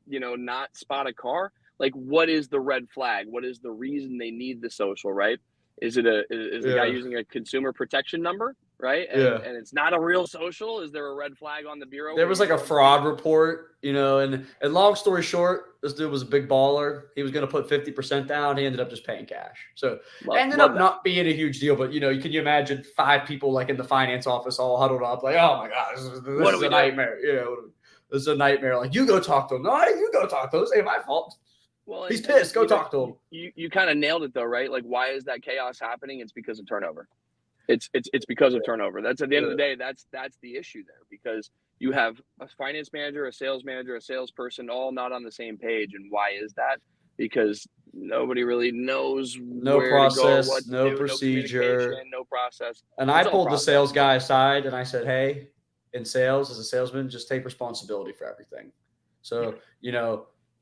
Speaker 1: not spot a car. Like, what is the red flag? What is the reason they need the social, right? Is the guy using a consumer protection number, right? And it's not a real social? Is there a red flag on the bureau?
Speaker 2: There was like a fraud report, and long story short, this dude was a big baller. He was going to put 50% down. He ended up just paying cash. So ended up not being a huge deal, but can you imagine 5 people like in the finance office all huddled up like, oh my God, this is a nightmare. This is a nightmare. Like, you go talk to him. No, you go talk to him. This ain't my fault.
Speaker 1: Well,
Speaker 2: He's pissed. Go talk to him.
Speaker 1: You kind of nailed it though, right? Like, why is that chaos happening? It's because of turnover. It's because of turnover. That's at the end of the day, that's the issue there, because you have a finance manager, a sales manager, a salesperson, all not on the same page. And why is that? Because nobody really knows
Speaker 2: No
Speaker 1: where to go,
Speaker 2: process,
Speaker 1: what to
Speaker 2: no
Speaker 1: do, no
Speaker 2: procedure.
Speaker 1: communication, no process.
Speaker 2: And I
Speaker 1: It's all
Speaker 2: pulled the
Speaker 1: process.
Speaker 2: sales guy aside and I said, hey, in sales, as a salesman, just take responsibility for everything. So,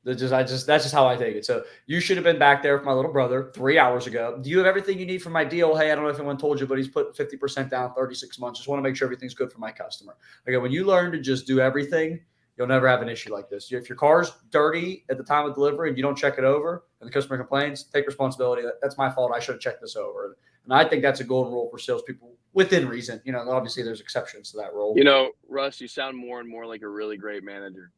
Speaker 2: that's just how I take it. So you should have been back there with my little brother 3 hours ago. Do you have everything you need for my deal? Hey, I don't know if anyone told you, but he's put 50% down, 36 months. Just want to make sure everything's good for my customer. Okay, when you learn to just do everything, you'll never have an issue like this. If your car's dirty at the time of delivery and you don't check it over and the customer complains, take responsibility. That's my fault. I should have checked this over. And I think that's a golden rule for salespeople within reason. Obviously there's exceptions to that rule.
Speaker 1: Russ, you sound more and more like a really great manager.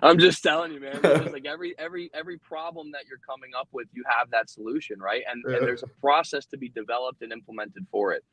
Speaker 1: I'm just telling you, man. It's just like every problem that you're coming up with, you have that solution, right? And there's a process to be developed and implemented for it.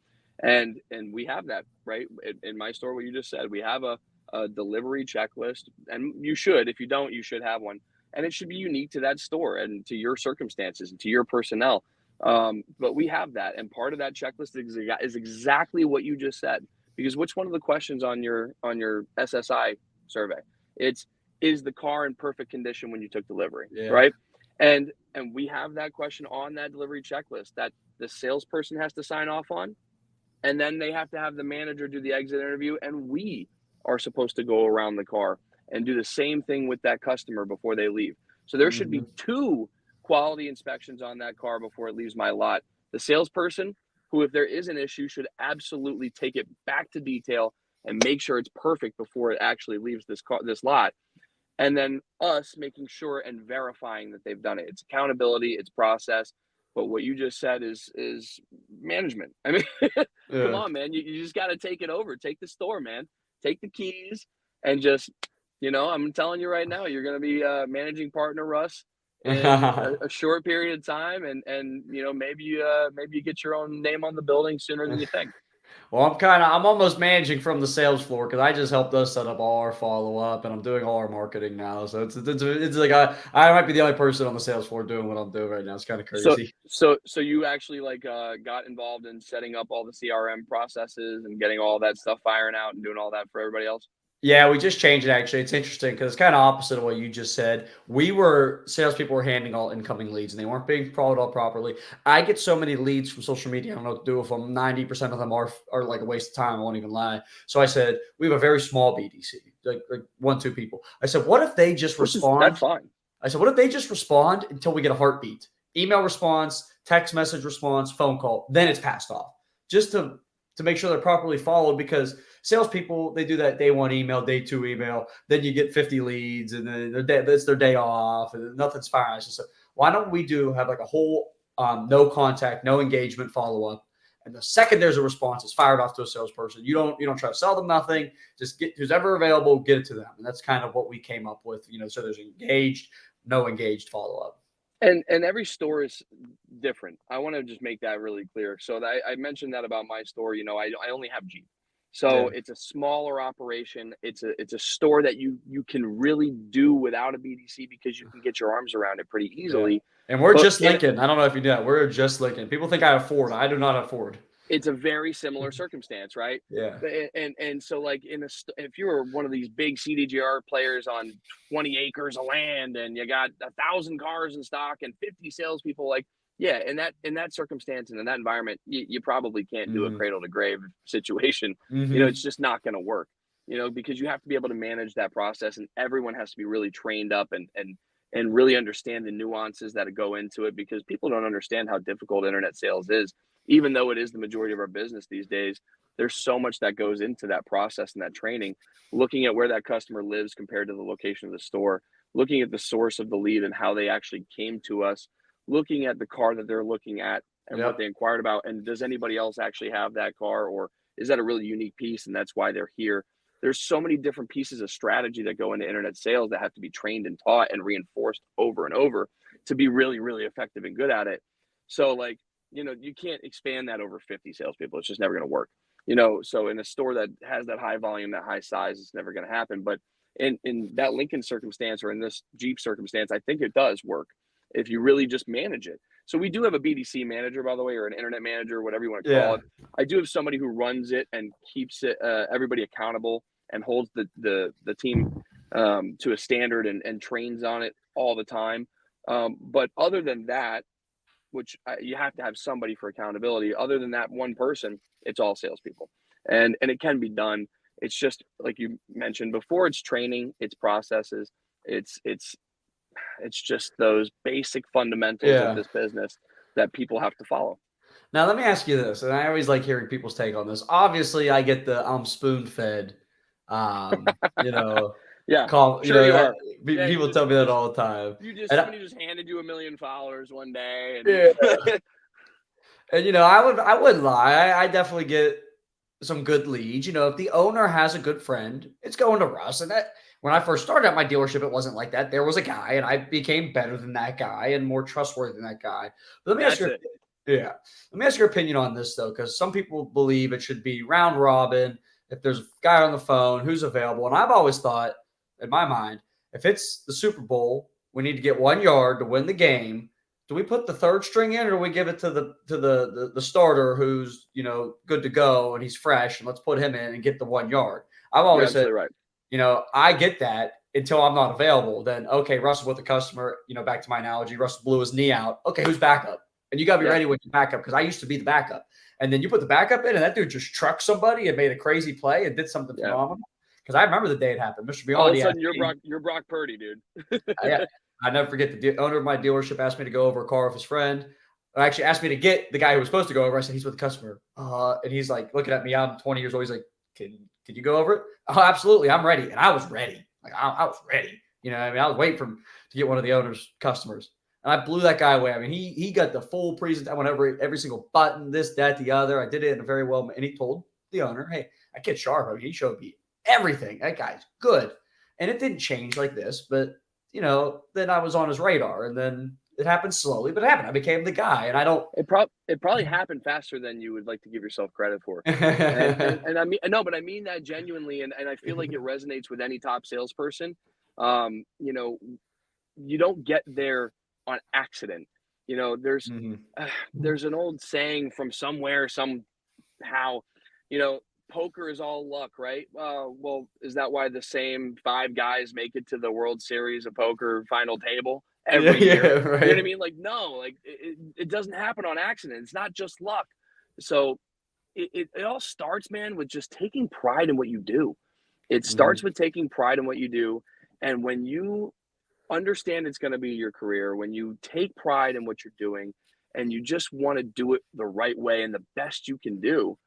Speaker 1: And we have that, right? In my store, what you just said, we have a delivery checklist, and you should, if you don't, you should have one. And it should be unique to that store and to your circumstances and to your personnel. But we have that, and part of that checklist is exactly what you just said. Because which one of the questions on your SSI survey? Is the car in perfect condition when you took delivery, right? And we have that question on that delivery checklist that the salesperson has to sign off on, and then they have to have the manager do the exit interview, and we are supposed to go around the car and do the same thing with that customer before they leave. So there should be 2 quality inspections on that car before it leaves my lot. The salesperson, who, if there is an issue, should absolutely take it back to detail and make sure it's perfect before it actually leaves this lot. And then us making sure and verifying that they've done it. It's accountability, it's process. But what you just said is management. I mean, come on, man. You just got to take it over. Take the store, man. Take the keys and just, I'm telling you right now, you're going to be managing partner, Russ, in a short period of time. And maybe you get your own name on the building sooner than you think.
Speaker 2: Well, I'm almost managing from the sales floor because I just helped us set up all our follow up, and I'm doing all our marketing now. So it's like I might be the only person on the sales floor doing what I'm doing right now. It's kind of crazy.
Speaker 1: So you actually got involved in setting up all the CRM processes and getting all that stuff firing out and doing all that for everybody else?
Speaker 2: Yeah, we just changed it actually. It's interesting because it's kind of opposite of what you just said. Salespeople were handling all incoming leads and they weren't being followed up properly. I get so many leads from social media. I don't know what to do with them. 90% of them are like a waste of time. I won't even lie. So I said, we have a very small BDC, like 1-2 people. I said, what if they just respond?
Speaker 1: That's fine.
Speaker 2: I said, what if they just respond until we get a heartbeat? Email response, text message response, phone call. Then it's passed off. Just to make sure they're properly followed, because salespeople, they do that day 1 email, day 2 email, then you get 50 leads and then it's their day off and nothing's firing. So why don't we have like a whole no contact, no engagement follow-up. And the second there's a response, it's fired off to a salesperson. You don't try to sell them nothing. Just get who's ever available, get it to them. And that's kind of what we came up with, so there's no engaged follow-up.
Speaker 1: And every store is different. I want to just make that really clear. So I mentioned that about my store. I only have Jeep, so it's a smaller operation. It's a store that you can really do without a BDC because you can get your arms around it pretty easily.
Speaker 2: Yeah. And we're just Lincoln. I don't know if you do that. We're just Lincoln. People think I have Ford. I do not have Ford.
Speaker 1: It's a very similar circumstance, right?
Speaker 2: Yeah.
Speaker 1: And so like if you were one of these big CDGR players on 20 acres of land and you got 1,000 cars in stock and 50 salespeople, like, yeah, in that circumstance and in that environment, you probably can't do a cradle to grave situation. It's just not going to work, because you have to be able to manage that process, and everyone has to be really trained up and really understand the nuances that go into it, because people don't understand how difficult internet sales is. Even though it is the majority of our business these days, there's so much that goes into that process and that training, looking at where that customer lives compared to the location of the store, looking at the source of the lead and how they actually came to us, looking at the car that they're looking at and what they inquired about. And does anybody else actually have that car, or is that a really unique piece and that's why they're here? There's so many different pieces of strategy that go into internet sales that have to be trained and taught and reinforced over and over to be really, really effective and good at it. So like, you can't expand that over 50 salespeople. It's just never going to work. So in a store that has that high volume, that high size, it's never going to happen. But in that Lincoln circumstance or in this Jeep circumstance, I think it does work if you really just manage it. So we do have a BDC manager, by the way, or an internet manager, whatever you want to call it. I do have somebody who runs it and keeps it everybody accountable and holds the team to a standard and trains on it all the time. But other than that, which you have to have somebody for accountability. Other than that one person, it's all salespeople, and it can be done. It's just like you mentioned before. It's training, it's processes, it's just those basic fundamentals of this business that people have to follow.
Speaker 2: Now, let me ask you this, and I always like hearing people's take on this. Obviously, I get the spoon-fed, you know,
Speaker 1: call, sure you are.
Speaker 2: People tell me that all the time.
Speaker 1: Somebody just handed you 1 million followers one day.
Speaker 2: And you know, I wouldn't lie. I definitely get some good leads. You know, if the owner has a good friend, it's going to Russ. And that when I first started at my dealership, it wasn't like that. There was a guy, and I became better than that guy and more trustworthy than that guy. But let me ask you. Let me ask your opinion on this, though, because some people believe it should be round robin. If there's a guy on the phone who's available, and I've always thought, in my mind, if it's the Super Bowl, we need to get 1 yard to win the game. Do we put the third string in, or do we give it to the starter who's, you know, good to go and he's fresh, and let's put him in and get the 1 yard? I've always said,
Speaker 1: right.
Speaker 2: You know, I get that until I'm not available. Then okay, Russ is with the customer. You know, back to my analogy, Russ blew his knee out. Okay, who's backup? And you got to be ready with your backup, because I used to be the backup. And then you put the backup in, and that dude just trucked somebody and made a crazy play and did something phenomenal. Because I remember the day it happened. Mr. Beyond,
Speaker 1: all of a sudden, you're Brock Purdy, dude.
Speaker 2: I never forget the owner of my dealership asked me to go over a car with his friend. Or actually asked me to get the guy who was supposed to go over. I said, he's with the customer. And he's like looking at me. I'm 20 years old. He's like, can you go over it? Oh, absolutely. I'm ready. And I was ready. Like I was ready. You know, I mean, I was waiting to get one of the owner's customers. And I blew that guy away. I mean, he got the full presentation. I went over every single button, this, that, the other. I did it in a very well. And he told the owner, hey, I get sharp. I mean, he showed me everything. That guy's good. And it didn't change like this, but you know, then I was on his radar, and then it happened slowly, but it happened. I became the guy, and I don't.
Speaker 1: It probably happened faster than you would like to give yourself credit for. and I mean, no, but I mean that genuinely, and I feel like it resonates with any top salesperson. You know, you don't get there on accident. You know, there's an old saying from somewhere, somehow, you know, poker is all luck, right? Well, is that why the same 5 guys make it to the World Series of Poker final table every year? Right. You know what I mean? Like, no, like it doesn't happen on accident. It's not just luck. So it all starts, man, with just taking pride in what you do. It starts with taking pride in what you do. And when you understand it's going to be your career, when you take pride in what you're doing and you just want to do it the right way and the best you can do,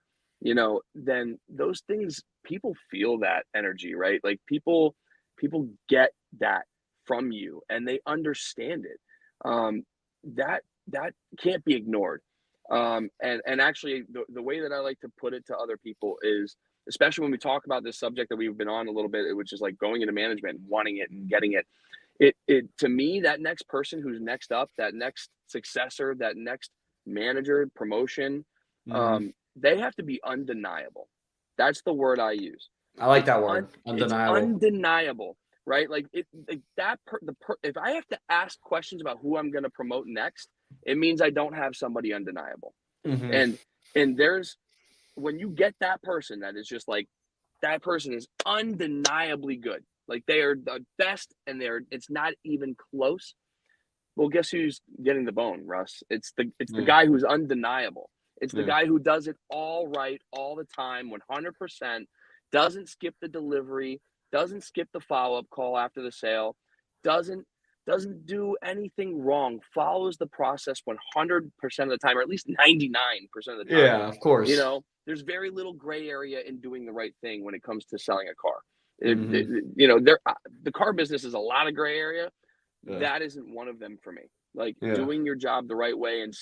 Speaker 1: you know, then those things, people feel that energy, right? Like people get that from you and they understand it. That can't be ignored. And actually the way that I like to put it to other people is, especially when we talk about this subject that we've been on a little bit, which is like going into management, wanting it and getting it. It to me, that next person who's next up, that next successor, that next manager, promotion, they have to be undeniable. That's the word I use.
Speaker 2: I like that word. Undeniable.
Speaker 1: It's undeniable, right? Like if I have to ask questions about who I'm going to promote next, it means I don't have somebody undeniable. And there's, when you get that person that is just like, that person is undeniably good. Like they are the best and it's not even close. Well, guess who's getting the bone, Russ? It's the guy who's undeniable. It's the guy who does it all right, all the time, 100%, doesn't skip the delivery, doesn't skip the follow-up call after the sale, doesn't do anything wrong, follows the process 100% of the time, or at least 99% of the time.
Speaker 2: Yeah, of course.
Speaker 1: You know, there's very little gray area in doing the right thing when it comes to selling a car. You know, the car business is a lot of gray area. That isn't one of them for me. Like doing your job the right way and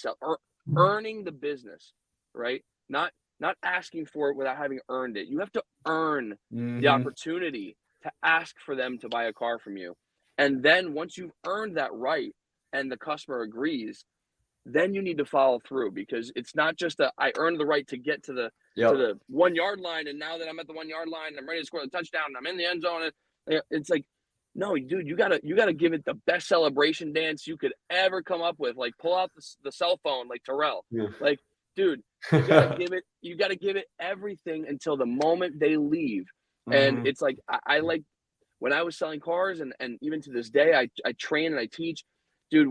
Speaker 1: earning the business, right? Not asking for it without having earned it. You have to earn the opportunity to ask for them to buy a car from you. And then once you've earned that right and the customer agrees, then you need to follow through, because it's not just I earned the right to get to the 1 yard line, and now that I'm at the 1 yard line, I'm ready to score the touchdown, and I'm in the end zone. It's like, no, dude, you gotta give it the best celebration dance you could ever come up with. Like, pull out the cell phone, like Terrell.
Speaker 2: Yeah.
Speaker 1: Like, dude, you gotta give it everything until the moment they leave. And
Speaker 2: Mhm.
Speaker 1: it's like, I like when I was selling cars, and even to this day, I train and I teach, dude.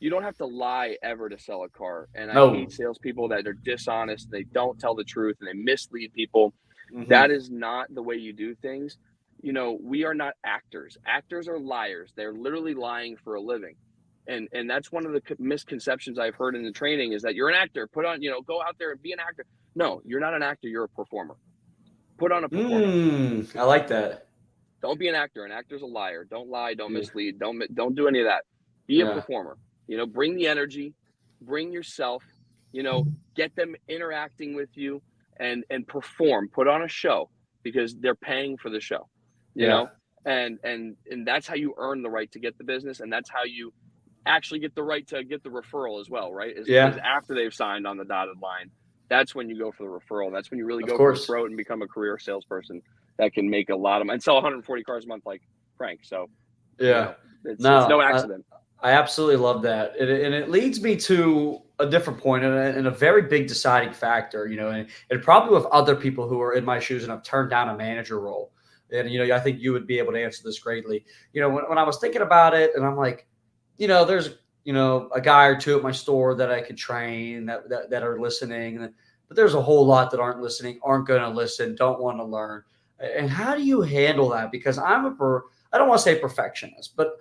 Speaker 1: You don't have to lie ever to sell a car. And I
Speaker 2: No.
Speaker 1: hate salespeople that are dishonest. They don't tell the truth and they mislead people. That
Speaker 2: Mhm.
Speaker 1: is not the way you do things. We are not actors. Actors are liars. They're literally lying for a living. And that's one of the misconceptions I've heard in the training is that you're an actor. Put on, go out there and be an actor. No, you're not an actor. You're a performer. Put on a performance.
Speaker 2: I like that.
Speaker 1: Don't be an actor. An actor's a liar. Don't lie. Don't
Speaker 2: Yeah.
Speaker 1: mislead. Don't do any of that. Be a
Speaker 2: Yeah.
Speaker 1: performer. Bring the energy. Bring yourself. Get them interacting with you and perform. Put on a show because they're paying for the show. You
Speaker 2: Yeah.
Speaker 1: know, and that's how you earn the right to get the business, and that's how you actually get the right to get the referral as well. Right? Is
Speaker 2: Yeah.
Speaker 1: after they've signed on the dotted line. That's when you go for the referral. That's when you really
Speaker 2: Of
Speaker 1: go for the
Speaker 2: course.
Speaker 1: throat and become a career salesperson that can make a lot of money and sell 140 cars a month like Frank. So,
Speaker 2: Yeah.
Speaker 1: it's no
Speaker 2: No,
Speaker 1: accident.
Speaker 2: I absolutely love that. And it leads me to a different point and a very big deciding factor, and probably with other people who are in my shoes and have turned down a manager role. And, I think you would be able to answer this greatly. When I was thinking about it and I'm like, there's, a guy or two at my store that I could train that are listening, but there's a whole lot that aren't listening, aren't going to listen, don't want to learn. And how do you handle that? Because I don't want to say perfectionist, but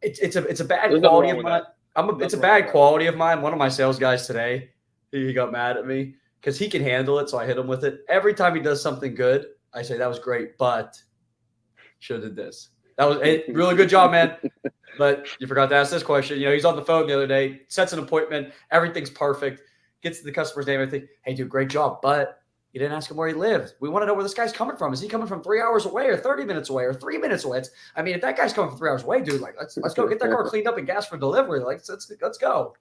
Speaker 2: it's a bad
Speaker 1: There's nothing
Speaker 2: quality
Speaker 1: wrong
Speaker 2: of
Speaker 1: with
Speaker 2: mine.
Speaker 1: that.
Speaker 2: It's a
Speaker 1: Nothing wrong with
Speaker 2: bad
Speaker 1: that.
Speaker 2: quality of mine. One of my sales guys today, he got mad at me because he can handle it, so I hit him with it. Every time he does something good, I say that was great, but should have did this. That was a really good job, man. But you forgot to ask this question. He's on the phone the other day, sets an appointment, everything's perfect, gets the customer's name, everything. Hey, dude, great job, but you didn't ask him where he lives. We want to know where this guy's coming from. Is he coming from 3 hours away or 30 minutes away or 3 minutes away? If that guy's coming from 3 hours away, dude, like let's go get that car cleaned up and gas for delivery. Like let's go.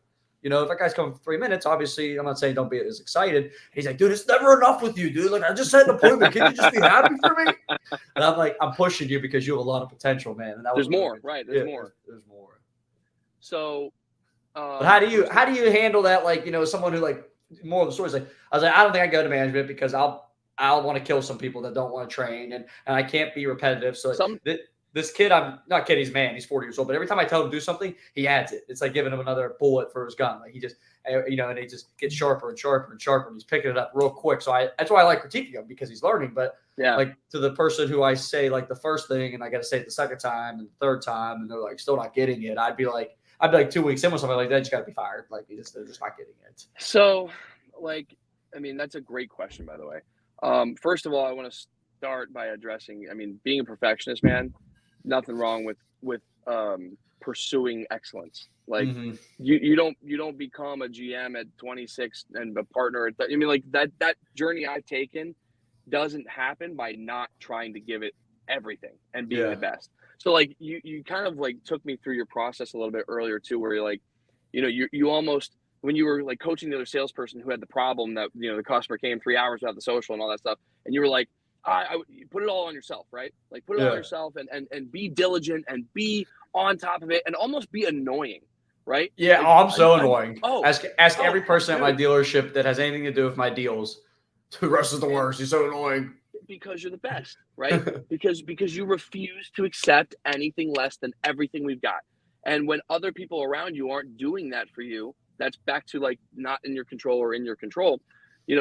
Speaker 2: If that guy's coming for 3 minutes, obviously I'm not saying don't be as excited. He's like, dude, it's never enough with you, dude. Like I just set an appointment. Can you just be happy for me? And I'm like, I'm pushing you because you have a lot of potential, man. And that was
Speaker 1: There's
Speaker 2: really
Speaker 1: more,
Speaker 2: good.
Speaker 1: right? There's
Speaker 2: Yeah,
Speaker 1: more.
Speaker 2: there's more.
Speaker 1: So,
Speaker 2: But how do you handle that? Like, someone who like more of the stories, like I was like, I don't think I go to management because I'll want to kill some people that don't want to train and I can't be repetitive. So
Speaker 1: some
Speaker 2: this kid, I'm not kidding, he's a man, he's 40 years old, but every time I tell him to do something, he adds it. It's like giving him another bullet for his gun. Like he just, and he just gets sharper and sharper and sharper and he's picking it up real quick. So that's why I like critiquing him because he's learning. But
Speaker 1: yeah.
Speaker 2: like to the person who I say like the first thing and I got to say it the second time and the third time and they're like still not getting it, I'd be like 2 weeks in with something like that, you just got to be fired. Like they're just not getting it.
Speaker 1: So, that's a great question, by the way. First of all, I want to start by addressing, being a perfectionist, man, nothing wrong with pursuing excellence. Like
Speaker 2: Mm-hmm.
Speaker 1: you don't become a GM at 26 and a partner at that journey I've taken doesn't happen by not trying to give it everything and being
Speaker 2: Yeah.
Speaker 1: the best. So like you kind of like took me through your process a little bit earlier too, where you're like, you almost when you were like coaching the other salesperson who had the problem that the customer came 3 hours without the social and all that stuff, and you were like, you put it all on yourself, right? Like put it all on
Speaker 2: Yeah.
Speaker 1: yourself and be diligent and be on top of it and almost be annoying, right?
Speaker 2: Yeah.
Speaker 1: Like
Speaker 2: I'm so annoying.
Speaker 1: oh
Speaker 2: Ask every person at my
Speaker 1: dude,
Speaker 2: dealership that has anything to do with my deals. Russ is the worst. He's so annoying.
Speaker 1: because you're the best, right? because you refuse to accept anything less than everything we've got. And when other people around you aren't doing that for you, that's back to like not in your control or in your control.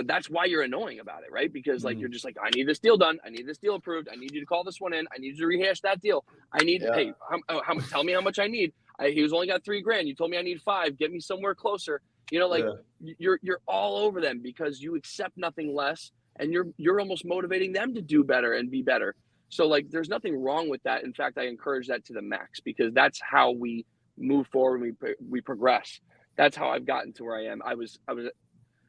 Speaker 1: That's why you're annoying about it, right? Because like you're just like, I need this deal done, I need this deal approved, I need you to call this one in, I need you to rehash that deal. I need
Speaker 2: Yeah.
Speaker 1: hey, tell me how much I need. He was only got $3,000. You told me I need 5. Get me somewhere closer. You're all over them because you accept nothing less, and you're almost motivating them to do better and be better. So like there's nothing wrong with that. In fact, I encourage that to the max because that's how we move forward, we progress. That's how I've gotten to where I am. I was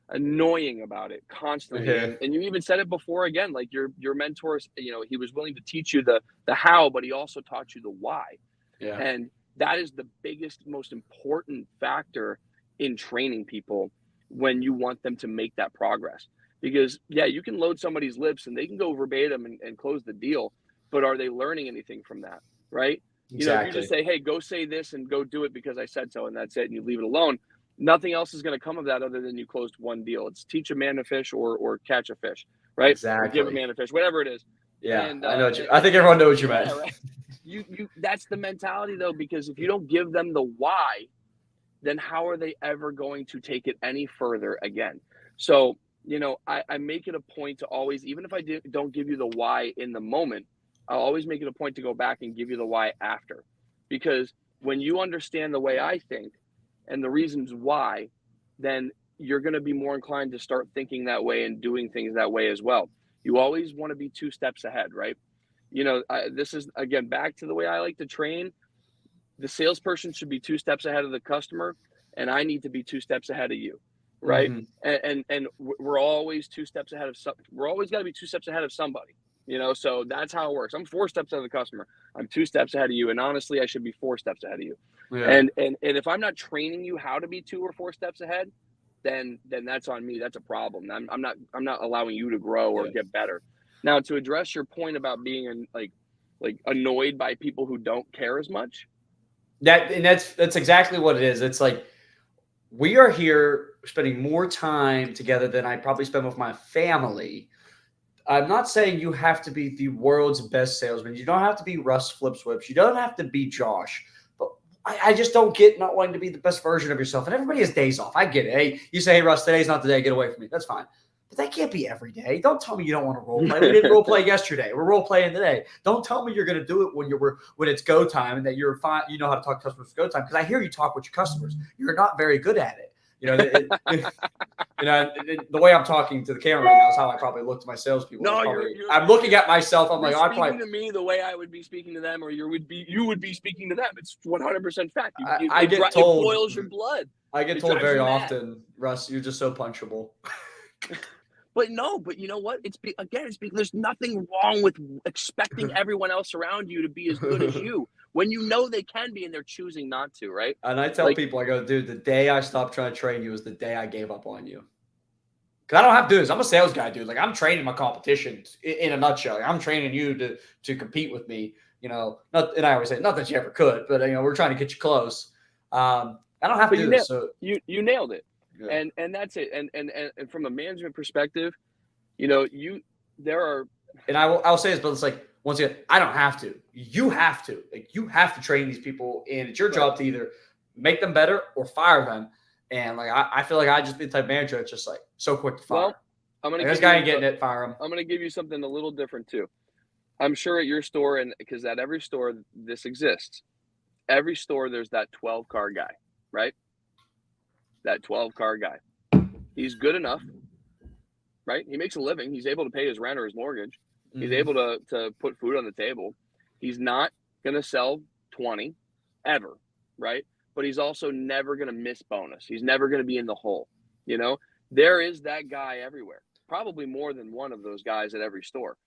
Speaker 1: annoying about it constantly.
Speaker 2: Yeah.
Speaker 1: And you even said it before again, like your mentors, he was willing to teach you the how, but he also taught you the why.
Speaker 2: Yeah.
Speaker 1: And that is the biggest, most important factor in training people when you want them to make that progress. Because yeah, you can load somebody's lips and they can go verbatim and close the deal. but are they learning anything from that? Right.
Speaker 2: Exactly.
Speaker 1: You know, if you just say, hey, go say this and go do it because I said so, and that's it, and you leave it alone, nothing else is going to come of that other than you closed one deal. It's teach a man to fish or catch a fish, right?
Speaker 2: Exactly.
Speaker 1: Or give a man a fish, whatever it is.
Speaker 2: Yeah,
Speaker 1: and,
Speaker 2: I know. I think everyone knows what you meant.
Speaker 1: Right? You that's the mentality though, because if you don't give them the why, then how are they ever going to take it any further again? So, you know, I make it a point to always, even if I don't give you the why in the moment, I'll always make it a point to go back and give you the why after. Because when you understand the way I think and the reasons why, then you're going to be more inclined to start thinking that way and doing things that way as well. You always want to be 2 steps ahead, right? You know, this is, again, back to the way I like to train. The salesperson should be 2 steps ahead of the customer, and I need to be 2 steps ahead of you, right? And we're always 2 steps ahead of we're always got to be 2 steps ahead of somebody, you know. So that's how it works. I'm 4 steps ahead of the customer. I'm 2 steps ahead of you, and honestly, I should be 4 steps ahead of you. Yeah. And if I'm not training you how to be 2 or 4 steps ahead, then that's on me. That's a problem. I'm not allowing you to grow or get better. Now, to address your point about being like annoyed by people who don't care as much.
Speaker 2: That's exactly what it is. It's like, we are here spending more time together than I probably spend with my family. I'm not saying you have to be the world's best salesman. You don't have to be RussFlipsWhips. You don't have to be Josh. But I just don't get not wanting to be the best version of yourself. And everybody has days off. I get it. Hey, you say, hey, Russ, today's not the day. Get away from me. That's fine. But that can't be every day. Don't tell me you don't want to role play. We didn't role play yesterday. We're role playing today. Don't tell me you're going to do it when it's go time and that you're fine. You know how to talk to customers go time, because I hear you talk with your customers. You're not very good at it. You know, the way I'm talking to the camera right now is how I probably look to my salespeople.
Speaker 1: No,
Speaker 2: I'm looking at myself. I'm like,
Speaker 1: I'm speaking to me the way I would be speaking to them, or you would be speaking to them. It's 100% fact.
Speaker 2: I get told
Speaker 1: it boils your blood.
Speaker 2: I get told very often, Russ, you're just so punchable.
Speaker 1: But you know what? It's because there's nothing wrong with expecting everyone else around you to be as good as you when you know they can be and they're choosing not to, right?
Speaker 2: And I tell people, I go, dude, the day I stopped trying to train you is the day I gave up on you. Because I don't have to do this. I'm a sales guy, dude. Like, I'm training my competition in a nutshell. Like, I'm training you to compete with me. You know, and I always say, not that you ever could, but you know, we're trying to get you close. I don't have to do this. So
Speaker 1: you nailed it. Yeah. And that's it. And from a management perspective, you know,
Speaker 2: I'll say this, but it's like, once again, I don't have to. You have to. Like, you have to train these people, and it's your job to either make them better or fire them. And like, I feel like I just be the type of manager that's just like so quick to fire.
Speaker 1: Well, I'm gonna
Speaker 2: this guy ain't getting it, fire him.
Speaker 1: I'm gonna give you something a little different too. I'm sure at your store, and because at every store this exists, every store there's that 12-car guy, right? That 12-car guy. He's good enough, right? He makes a living. He's able to pay his rent or his mortgage. He's able to put food on the table. He's not going to sell 20 ever, right? But he's also never going to miss bonus. He's never going to be in the hole. You know, there is that guy everywhere, probably more than one of those guys at every store.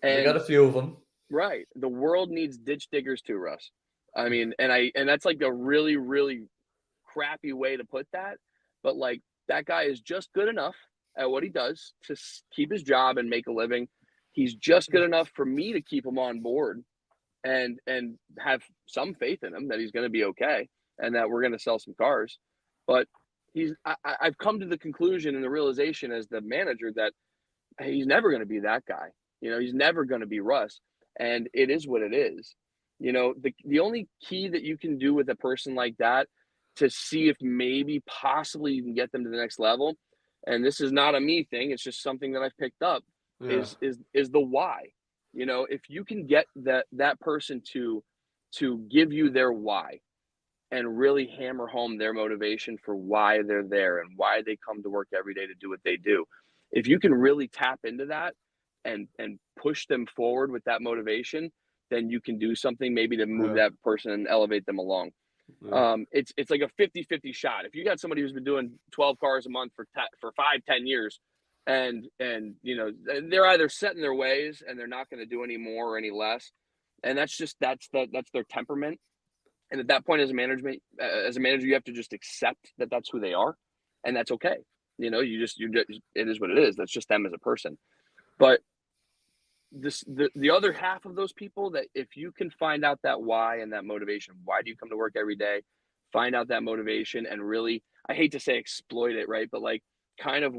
Speaker 1: And
Speaker 2: we got a few of them.
Speaker 1: Right. The world needs ditch diggers too, Russ. I mean, and that's like a really, really crappy way to put that. But like, that guy is just good enough at what he does to keep his job and make a living. He's just good enough for me to keep him on board and have some faith in him that he's going to be okay and that we're going to sell some cars. But I've come to the conclusion and the realization as the manager that he's never going to be that guy. You know, he's never going to be Russ, and it is what it is. You know, the only key that you can do with a person like that to see if maybe possibly you can get them to the next level, and this is not a me thing, it's just something that I've picked up, is the why. You know, if you can get that person to give you their why and really hammer home their motivation for why they're there and why they come to work every day to do what they do. If you can really tap into that and push them forward with that motivation, then you can do something maybe to move that person and elevate them along. It's like a 50-50 shot. If you got somebody who's been doing 12 cars a month for 5-10 years and you know, they're either set in their ways and they're not going to do any more or any less, and that's their temperament. And at that point, as a manager, you have to just accept that that's who they are, and that's okay. You know, you just it is what it is. That's just them as a person. But the other half of those people, that if you can find out that why and that motivation, why do you come to work every day? Find out that motivation and really, I hate to say exploit it, right? But like kind of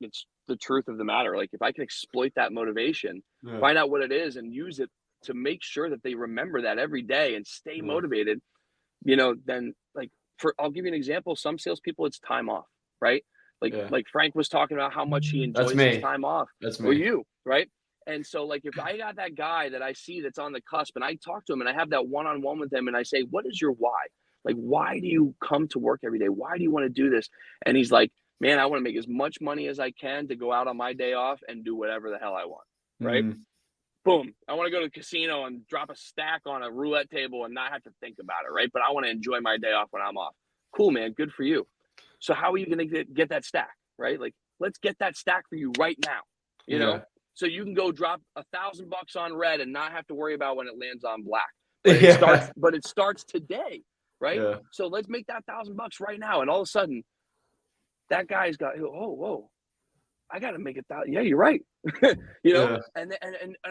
Speaker 1: it's the truth of the matter. Like if I can exploit that motivation, find out what it is and use it to make sure that they remember that every day and stay motivated, then like I'll give you an example. Some salespeople, it's time off, right? Like Frank was talking about how much he enjoys his time off.
Speaker 2: That's
Speaker 1: or
Speaker 2: me.
Speaker 1: you, right? And so like if I got that guy that I see that's on the cusp and I talk to him and I have that one-on-one with him and I say, what is your why? Like, why do you come to work every day? Why do you want to do this? And he's like, man, I want to make as much money as I can to go out on my day off and do whatever the hell I want, right? Boom. I want to go to the casino and drop a stack on a roulette table and not have to think about it, right? But I want to enjoy my day off when I'm off. Cool, man. Good for you. So how are you going to get that stack, right? Like, let's get that stack for you right now, you know? So you can go drop $1,000 on red and not have to worry about when it lands on black. But it starts today, right? So let's make that $1,000 right now. And all of a sudden, that guy's got, whoa, I got to make it. Yeah, you're right. And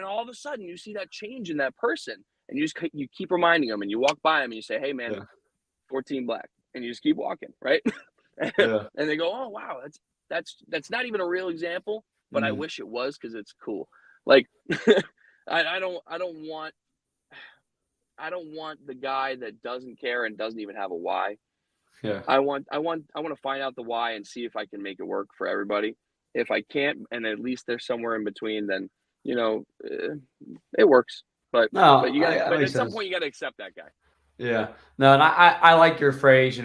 Speaker 1: all of a sudden you see that change in that person, and you keep reminding them, and you walk by them and you say, hey man, 14 black, and you just keep walking, right? And they go, oh wow, that's not even a real example, but I wish it was, because it's cool. Like I don't want the guy that doesn't care and doesn't even have a why. I want to find out the why and see if I can make it work for everybody. If I can't, and at least there's somewhere in between, then it works. But at some point you got to accept that guy.
Speaker 2: Yeah. No, and I like your phrase.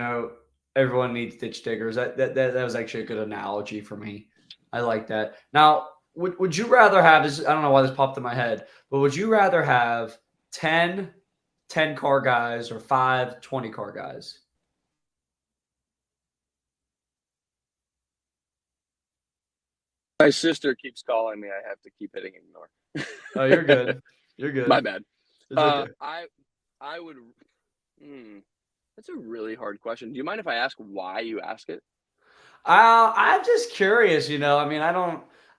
Speaker 2: Everyone needs ditch diggers. That was actually a good analogy for me. I like that. Now, would you rather have this? I don't know why this popped in my head, but would you rather have 10 car guys or 5 20-car guys?
Speaker 1: My sister keeps calling me. I have to keep hitting ignore.
Speaker 2: Oh, you're good. You're good.
Speaker 1: My bad.
Speaker 2: Okay.
Speaker 1: I would. That's a really hard question. Do you mind if I ask why you ask it?
Speaker 2: I'm just curious. I mean,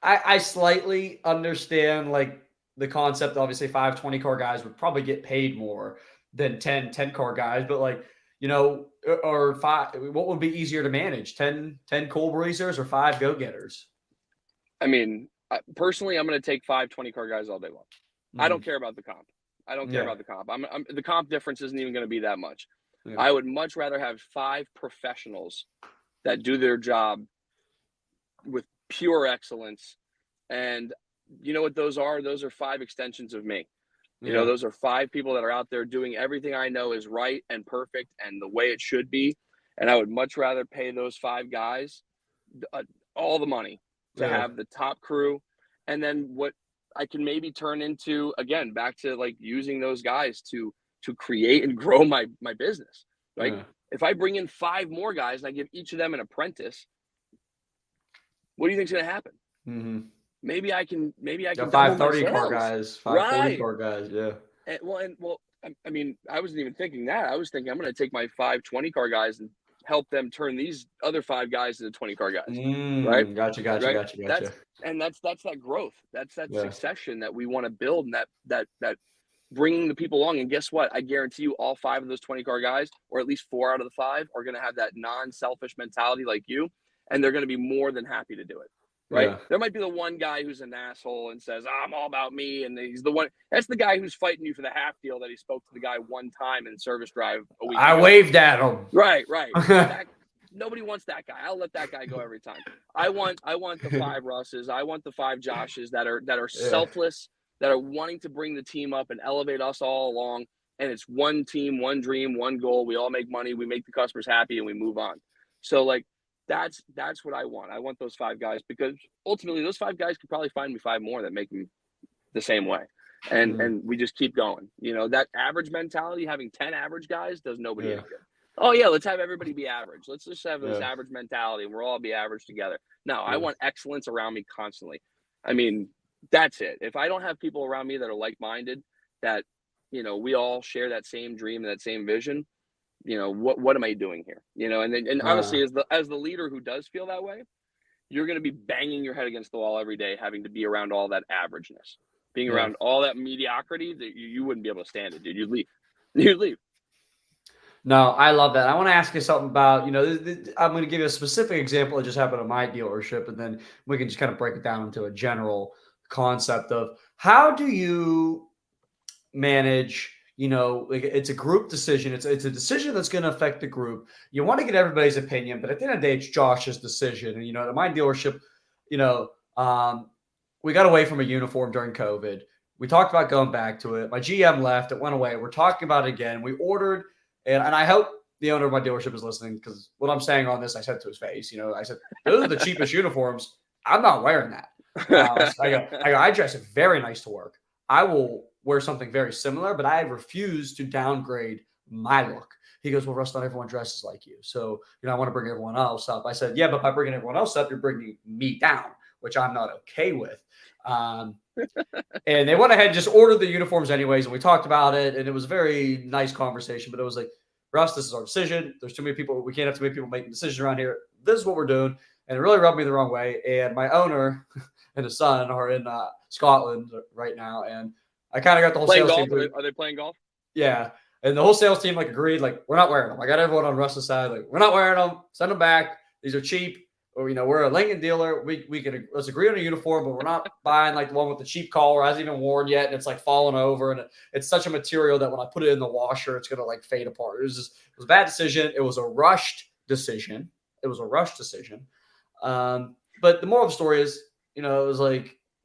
Speaker 2: I slightly understand like the concept. Obviously, 5 20-car guys would probably get paid more than 10 10-car guys, but like, or 5, what would be easier to manage? 10 cold breezers or 5 go-getters?
Speaker 1: I mean, personally, I'm going to take 5 20-car guys all day long. I don't care about the comp. The comp difference isn't even going to be that much. I would much rather have 5 professionals that do their job with pure excellence. And you know what those are? Those are 5 extensions of me. Those are 5 people that are out there doing everything I know is right and perfect and the way it should be. And I would much rather pay those 5 guys all the money to have the top crew. And then what I can maybe turn into, again, back to like using those guys to create and grow my business. Right. If I bring in 5 more guys and I give each of them an apprentice, what do you think is going to happen? Maybe I can
Speaker 2: 5 30-car guys, 5 40-car guys. Yeah.
Speaker 1: I mean, I wasn't even thinking that. I was thinking I'm going to take my 5 20-car guys and help them turn these other 5 guys into 20-car guys. Right.
Speaker 2: Gotcha.
Speaker 1: That's that growth. That's that succession that we want to build, and that bringing the people along. And guess what? I guarantee you all 5 of those 20-car guys, or at least 4 out of the 5, are going to have that non-selfish mentality like you, and they're going to be more than happy to do it. Right. There might be the one guy who's an asshole and says, I'm all about me. And he's the one. That's the guy who's fighting you for the half deal that he spoke to the guy one time in service drive a week ago.
Speaker 2: Waved at him.
Speaker 1: Right. Nobody wants that guy. I'll let that guy go every time. I want the 5 Russes. I want the 5 Joshes that are selfless, that are wanting to bring the team up and elevate us all along. And it's one team, one dream, one goal. We all make money. We make the customers happy, and we move on. So like, that's what I want. I want those 5 guys, because ultimately those 5 guys could probably find me 5 more that make them the same way. And we just keep going. That average mentality, having 10 average guys does nobody any good. Oh yeah, let's have everybody be average. Let's just have this average mentality and we'll all be average together. No, I want excellence around me constantly. I mean, that's it. If I don't have people around me that are like-minded, that, we all share that same dream and that same vision, what am I doing here? And honestly, as the leader who does feel that way, you're going to be banging your head against the wall every day, having to be around all that averageness. being around all that mediocrity, that you wouldn't be able to stand it, dude. You'd leave. You'd leave.
Speaker 2: No, I love that. I want to ask you something about, I'm going to give you a specific example that just happened at my dealership, and then we can just kind of break it down into a general concept of how do you manage, like it's a group decision. It's a decision that's going to affect the group. You want to get everybody's opinion, but at the end of the day, it's Josh's decision. And, at my dealership, we got away from a uniform during COVID. We talked about going back to it. My GM left. It went away. We're talking about it again. We ordered, and I hope the owner of my dealership is listening, because what I'm saying on this, I said to his face, I said, those are the cheapest uniforms. I'm not wearing that. I dress very nice to work. I will wear something very similar, but I refuse to downgrade my look. He goes, well, Russ, not everyone dresses like you. So, I want to bring everyone else up. I said, yeah, but by bringing everyone else up, you're bringing me down, which I'm not okay with. And they went ahead and just ordered the uniforms anyways. And we talked about it, and it was a very nice conversation, but it was like, Russ, this is our decision. There's too many people. We can't have too many people making decisions around here. This is what we're doing. And it really rubbed me the wrong way. And my owner and his son are in Scotland right now. And I kind of got the whole
Speaker 1: playing
Speaker 2: sales
Speaker 1: golf.
Speaker 2: team.
Speaker 1: Are they playing golf?
Speaker 2: Yeah. And the whole sales team agreed, we're not wearing them. I got everyone on Russ's side. We're not wearing them. Send them back. These are cheap. Or, we're a Lincoln dealer. Let's agree on a uniform, but we're not buying the one with the cheap collar. Hasn't even worn yet, and it's falling over, and it's such a material that when I put it in the washer, it's gonna fade apart. It was a bad decision. It was a rushed decision. But the moral of the story is, it was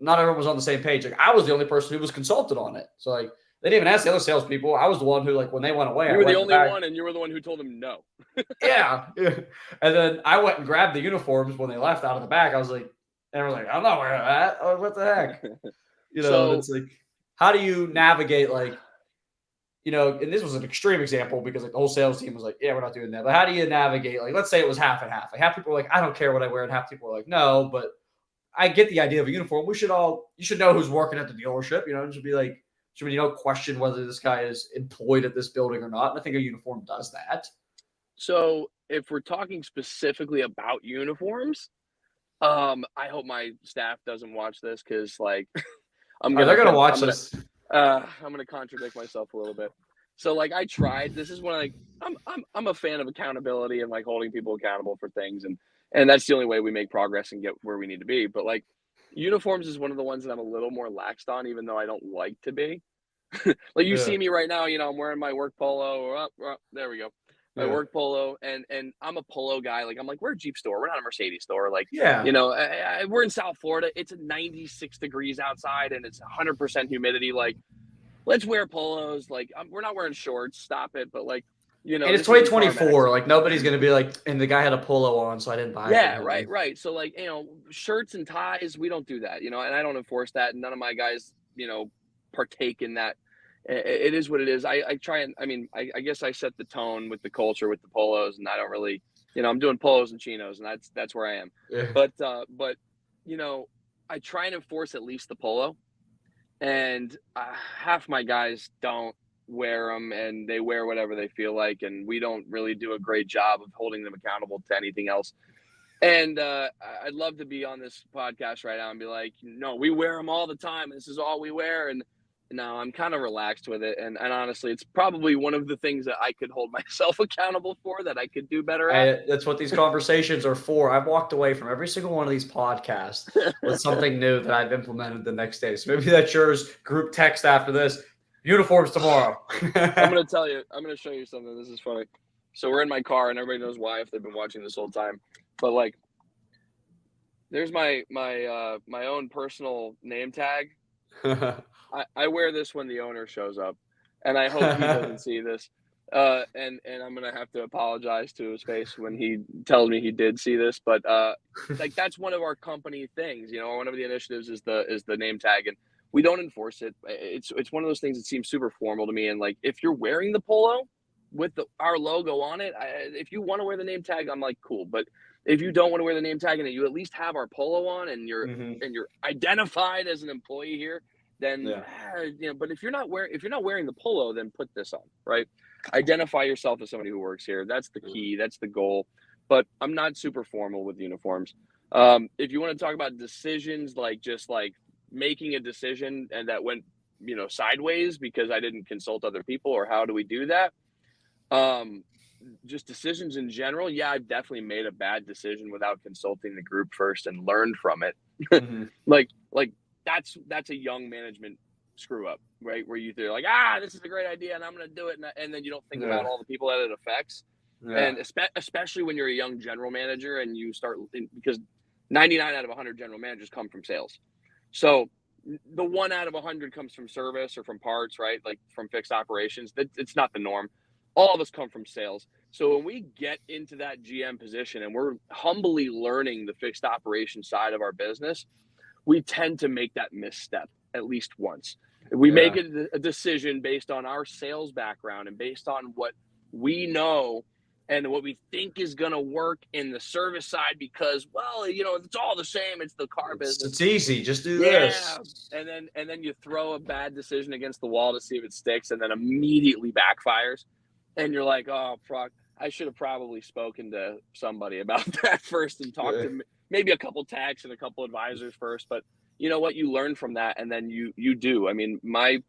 Speaker 2: not everyone was on the same page. I was the only person who was consulted on it. So they didn't even ask the other salespeople. I was the one who, when they went away,
Speaker 1: you were the only one, and you were the one who told them no.
Speaker 2: Yeah. And then I went and grabbed the uniforms when they left out of the back. I was like, everyone's like, I'm not wearing that. Oh, what the heck? So, it's how do you navigate, and this was an extreme example because the whole sales team was like, yeah, we're not doing that. But how do you navigate? Let's say it was half and half. Half people were like, I don't care what I wear. And half people were like, no, but I get the idea of a uniform. You should know who's working at the dealership, it should be should question whether this guy is employed at this building or not. And I think a uniform does that.
Speaker 1: So if we're talking specifically about uniforms, I hope my staff doesn't watch this, because
Speaker 2: they're gonna watch this.
Speaker 1: I'm gonna contradict myself a little bit. So I tried. This is when I'm a fan of accountability and holding people accountable for things, and that's the only way we make progress and get where we need to be. But uniforms is one of the ones that I'm a little more laxed on, even though I don't like to be. See me right now, I'm wearing my work polo. There we go. My work polo, and I'm a polo guy. we're a Jeep store. We're not a Mercedes store. We're in South Florida. It's 96 degrees outside, and it's 100% humidity. Let's wear polos. We're not wearing shorts. Stop it. But and
Speaker 2: it's 2024. Nobody's gonna be and the guy had a polo on, so I didn't buy it.
Speaker 1: Yeah, right. So shirts and ties, we don't do that. And I don't enforce that. And none of my guys, partake in that. It is what it is. I try and, I guess I set the tone with the culture with the polos, and I don't really, I'm doing polos and chinos, and that's where I am. Yeah. But I try and enforce at least the polo, and half my guys don't wear them, and they wear whatever they feel like, and we don't really do a great job of holding them accountable to anything else. And I'd love to be on this podcast right now and be no, we wear them all the time. This is all we wear. And no, I'm kind of relaxed with it. And honestly, it's probably one of the things that I could hold myself accountable for, that I could do better at.
Speaker 2: That's what these conversations are for. I've walked away from every single one of these podcasts with something new that I've implemented the next day. So maybe that's yours. Group text after this. Uniforms tomorrow.
Speaker 1: I'm going to show you something. This is funny. So we're in my car, and everybody knows why if they've been watching this whole time. But there's my own personal name tag. I wear this when the owner shows up, and I hope he doesn't see this. And I'm gonna have to apologize to his face when he tells me he did see this. But that's one of our company things. One of the initiatives is the name tag, and we don't enforce it. It's one of those things that seems super formal to me. And if you're wearing the polo with our logo on it, if you want to wear the name tag, I'm cool. But if you don't want to wear the name tag, and you at least have our polo on, and you're identified as an employee here, then but if you're not wearing the polo, then put this on, right? Identify yourself as somebody who works here. That's the key. That's the goal. But I'm not super formal with uniforms. If you want to talk about decisions, making a decision and that went, sideways because I didn't consult other people, or how do we do that? Just decisions in general. Yeah, I've definitely made a bad decision without consulting the group first and learned from it.
Speaker 2: Mm-hmm.
Speaker 1: like that's a young management screw up, right? Where you're like, this is a great idea and I'm going to do it. And then you don't think about all the people that it affects. Yeah. And especially when you're a young general manager and you start, because 99 out of 100 general managers come from sales. So the 1 out of 100 comes from service or from parts, right? Like from fixed operations. It's not the norm. All of us come from sales. So when we get into that GM position and we're humbly learning the fixed operation side of our business, we tend to make that misstep at least once. If we make a decision based on our sales background and based on what we know and what we think is going to work in the service side, because, it's all the same. It's the car business.
Speaker 2: It's easy. Just do this.
Speaker 1: And then you throw a bad decision against the wall to see if it sticks, and then immediately backfires. And you're like, oh, fuck, I should have probably spoken to somebody about that first and talked to maybe a couple techs and a couple advisors first. But you know what? You learn from that, and then you do. I mean, my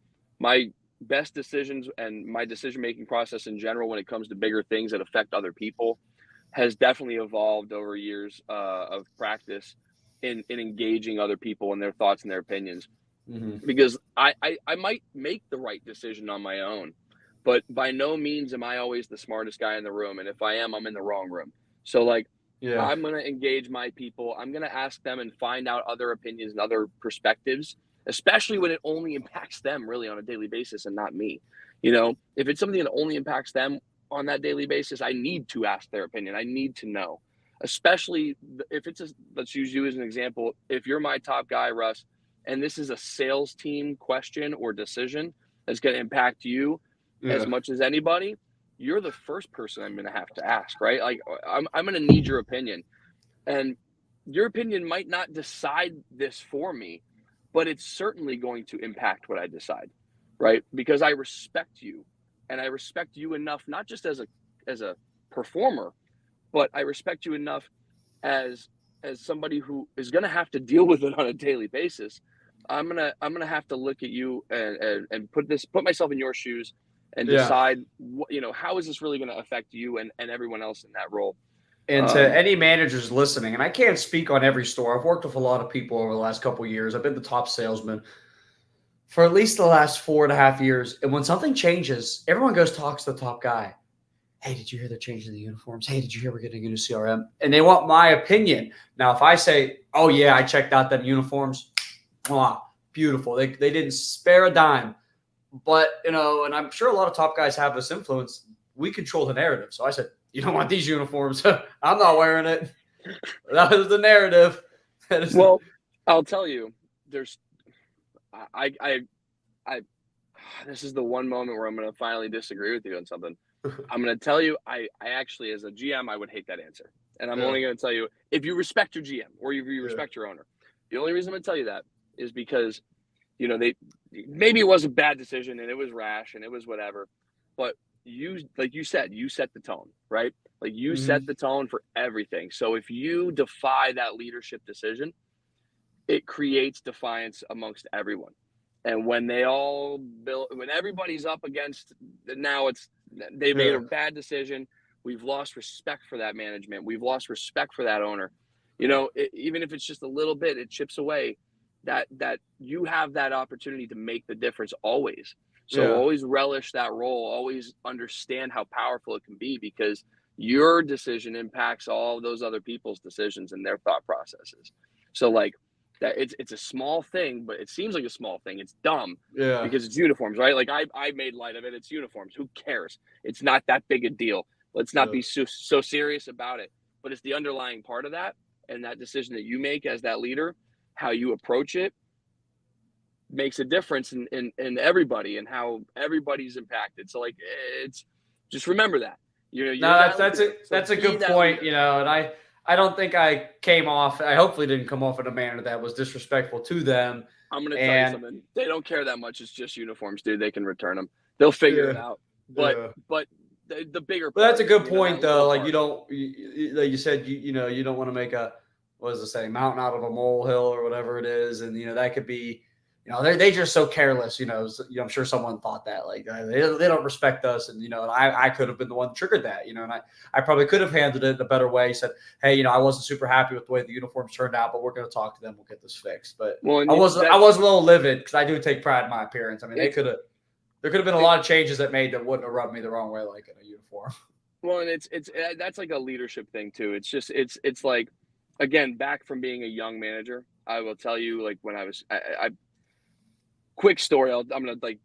Speaker 1: best decisions and my decision-making process in general when it comes to bigger things that affect other people has definitely evolved over years of practice in engaging other people and their thoughts and their opinions. Mm-hmm. Because I might make the right decision on my own, but by no means am I always the smartest guy in the room. And if I am, I'm in the wrong room. So I'm going to engage my people. I'm going to ask them and find out other opinions and other perspectives, especially when it only impacts them really on a daily basis and not me. If it's something that only impacts them on that daily basis, I need to ask their opinion. I need to know, especially if let's use you as an example. If you're my top guy, Russ, and this is a sales team question or decision that's going to impact you as much as anybody, you're the first person I'm going to have to ask, right? Like I'm going to need your opinion, and your opinion might not decide this for me, but it's certainly going to impact what I decide, right? Because I respect you, and I respect you enough, not just as a performer, but I respect you enough as somebody who is going to have to deal with it on a daily basis. I'm gonna have to look at you and put myself in your shoes and decide how is this really going to affect you and everyone else in that role.
Speaker 2: And to any managers listening, and I can't speak on every store. I've worked with a lot of people over the last couple of years. I've been the top salesman for at least the last 4.5 years. And when something changes, everyone talks to the top guy. Hey, did you hear they're changing the uniforms? Hey, did you hear we're getting a new CRM? And they want my opinion. Now, if I say, oh, yeah, I checked out them uniforms. Beautiful. They didn't spare a dime. But, and I'm sure a lot of top guys have this influence. We control the narrative. So I said, you don't want these uniforms. I'm not wearing it. That was the narrative.
Speaker 1: Well, I'll tell you, this is the one moment where I'm going to finally disagree with you on something. I'm going to tell you, I actually, as a GM, I would hate that answer. And I'm only going to tell you, if you respect your GM or if you respect your owner, the only reason I'm going to tell you that is because, maybe it was a bad decision and it was rash and it was whatever, but like you said, you set the tone, right? Like you set the tone for everything. So if you defy that leadership decision, it creates defiance amongst everyone. And when when everybody's up against, now they made a bad decision. We've lost respect for that management. We've lost respect for that owner. Even if it's just a little bit, it chips away that you have that opportunity to make the difference always. So always relish that role, always understand how powerful it can be, because your decision impacts all those other people's decisions and their thought processes. So that it's a small thing, but it seems like a small thing. It's dumb because it's uniforms, right? Like I made light of it. It's uniforms. Who cares? It's not that big a deal. Let's not be so serious about it. But it's the underlying part of that, and that decision that you make as that leader, how you approach it, makes a difference in everybody and how everybody's impacted. So it's just remember that.
Speaker 2: That's a good point. And I don't think I came off. I hopefully didn't come off in a manner that was disrespectful to them.
Speaker 1: I'm going to tell you something. They don't care that much. It's just uniforms, dude. They can return them. They'll figure it out. But the bigger.
Speaker 2: But that's a good point, though. Like you don't, like you said, you don't want to make a what is the saying, mountain out of a molehill or whatever it is. And, that could be, they just so careless, I'm sure someone thought that, like, they don't respect us. And, and I could have been the one that triggered that, and I probably could have handled it in a better way. Said, hey, I wasn't super happy with the way the uniforms turned out, but we're going to talk to them. We'll get this fixed. But I was a little livid because I do take pride in my appearance. I mean, there could have been a lot of changes that wouldn't have rubbed me the wrong way, like in a uniform.
Speaker 1: Well, and that's like a leadership thing too. It's just, it's like, again, back from being a young manager, I will tell you, like, when I was, quick story. I'm going to, like,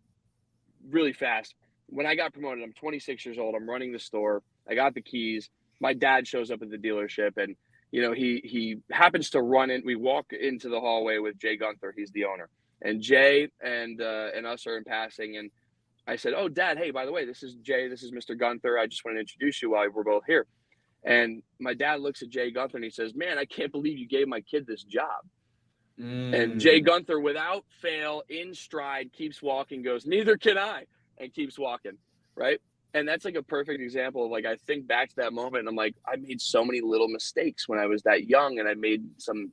Speaker 1: really fast. When I got promoted, I'm 26 years old. I'm running the store. I got the keys. My dad shows up at the dealership, and, he happens to run in. We walk into the hallway with Jay Gunther. He's the owner, and Jay and us are in passing. And I said, "Oh, Dad, hey, by the way, this is Jay. This is Mr. Gunther. I just want to introduce you while we're both here." And my dad looks at Jay Gunther and he says, "Man, I can't believe you gave my kid this job." And Jay Gunther, without fail, in stride, keeps walking, goes, "Neither can I," and keeps walking, right? And that's like a perfect example of, like, I think back to that moment and I'm like, I made so many little mistakes when I was that young, and I made some,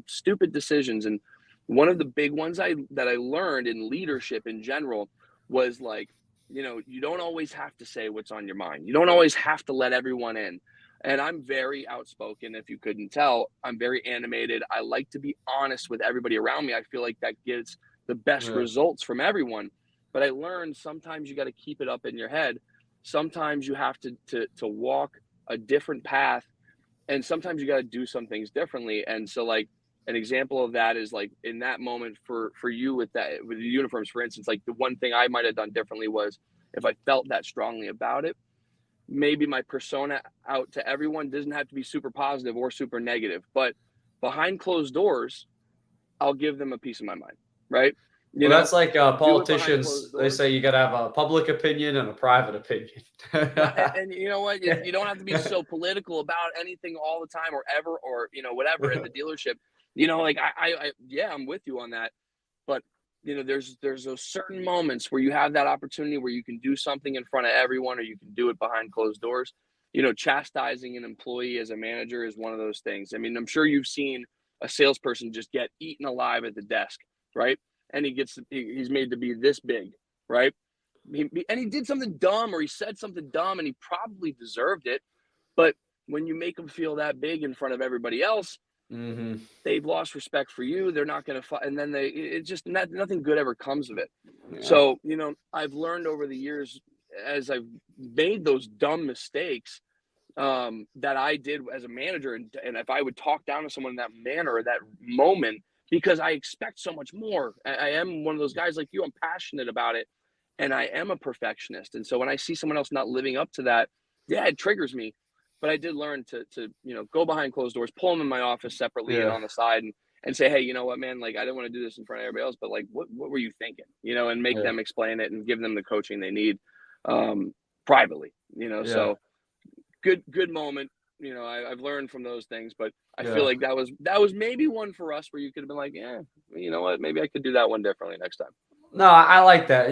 Speaker 1: stupid decisions. And one of the big ones that I learned in leadership in general was, like, you don't always have to say what's on your mind. You don't always have to let everyone in. And I'm very outspoken. If you couldn't tell, I'm very animated. I like to be honest with everybody around me. I feel like that gets the best results from everyone. But I learned sometimes you got to keep it up in your head. Sometimes you have to walk a different path, and sometimes you got to do some things differently. And so, like, an example of that is, like, in that moment for you with the uniforms, for instance, like, the one thing I might have done differently was, if I felt that strongly about it, maybe my persona out to everyone doesn't have to be super positive or super negative, but behind closed doors, I'll give them a piece of my mind, right?
Speaker 2: That's like politicians. They say you got to have a public opinion and a private opinion.
Speaker 1: and you know what? You don't have to be so political about anything all the time or ever, or, whatever at the dealership. Like, I'm with you on that. But, there's those certain moments where you have that opportunity where you can do something in front of everyone, or you can do it behind closed doors. Chastising an employee as a manager is one of those things. I mean, I'm sure you've seen a salesperson just get eaten alive at the desk, right? And he's made to be this big, right? And he did something dumb, or he said something dumb, and he probably deserved it. But when you make him feel that big in front of everybody else, they've lost respect for you. They're not going to fight. And then nothing good ever comes of it. Yeah. So, I've learned over the years, as I've made those dumb mistakes that I did as a manager. And if I would talk down to someone in that manner or that moment, because I expect so much more. I am one of those guys like you. I'm passionate about it, and I am a perfectionist. And so when I see someone else not living up to that, it triggers me. But I did learn to go behind closed doors, pull them in my office separately and on the side, and say, hey, you know what, man, like, I didn't want to do this in front of everybody else, but, like, what were you thinking? And make them explain it and give them the coaching they need privately. So good moment. I've learned from those things, but I feel like that was maybe one for us where you could have been like, yeah, you know what, maybe I could do that one differently next time.
Speaker 2: No, I like that.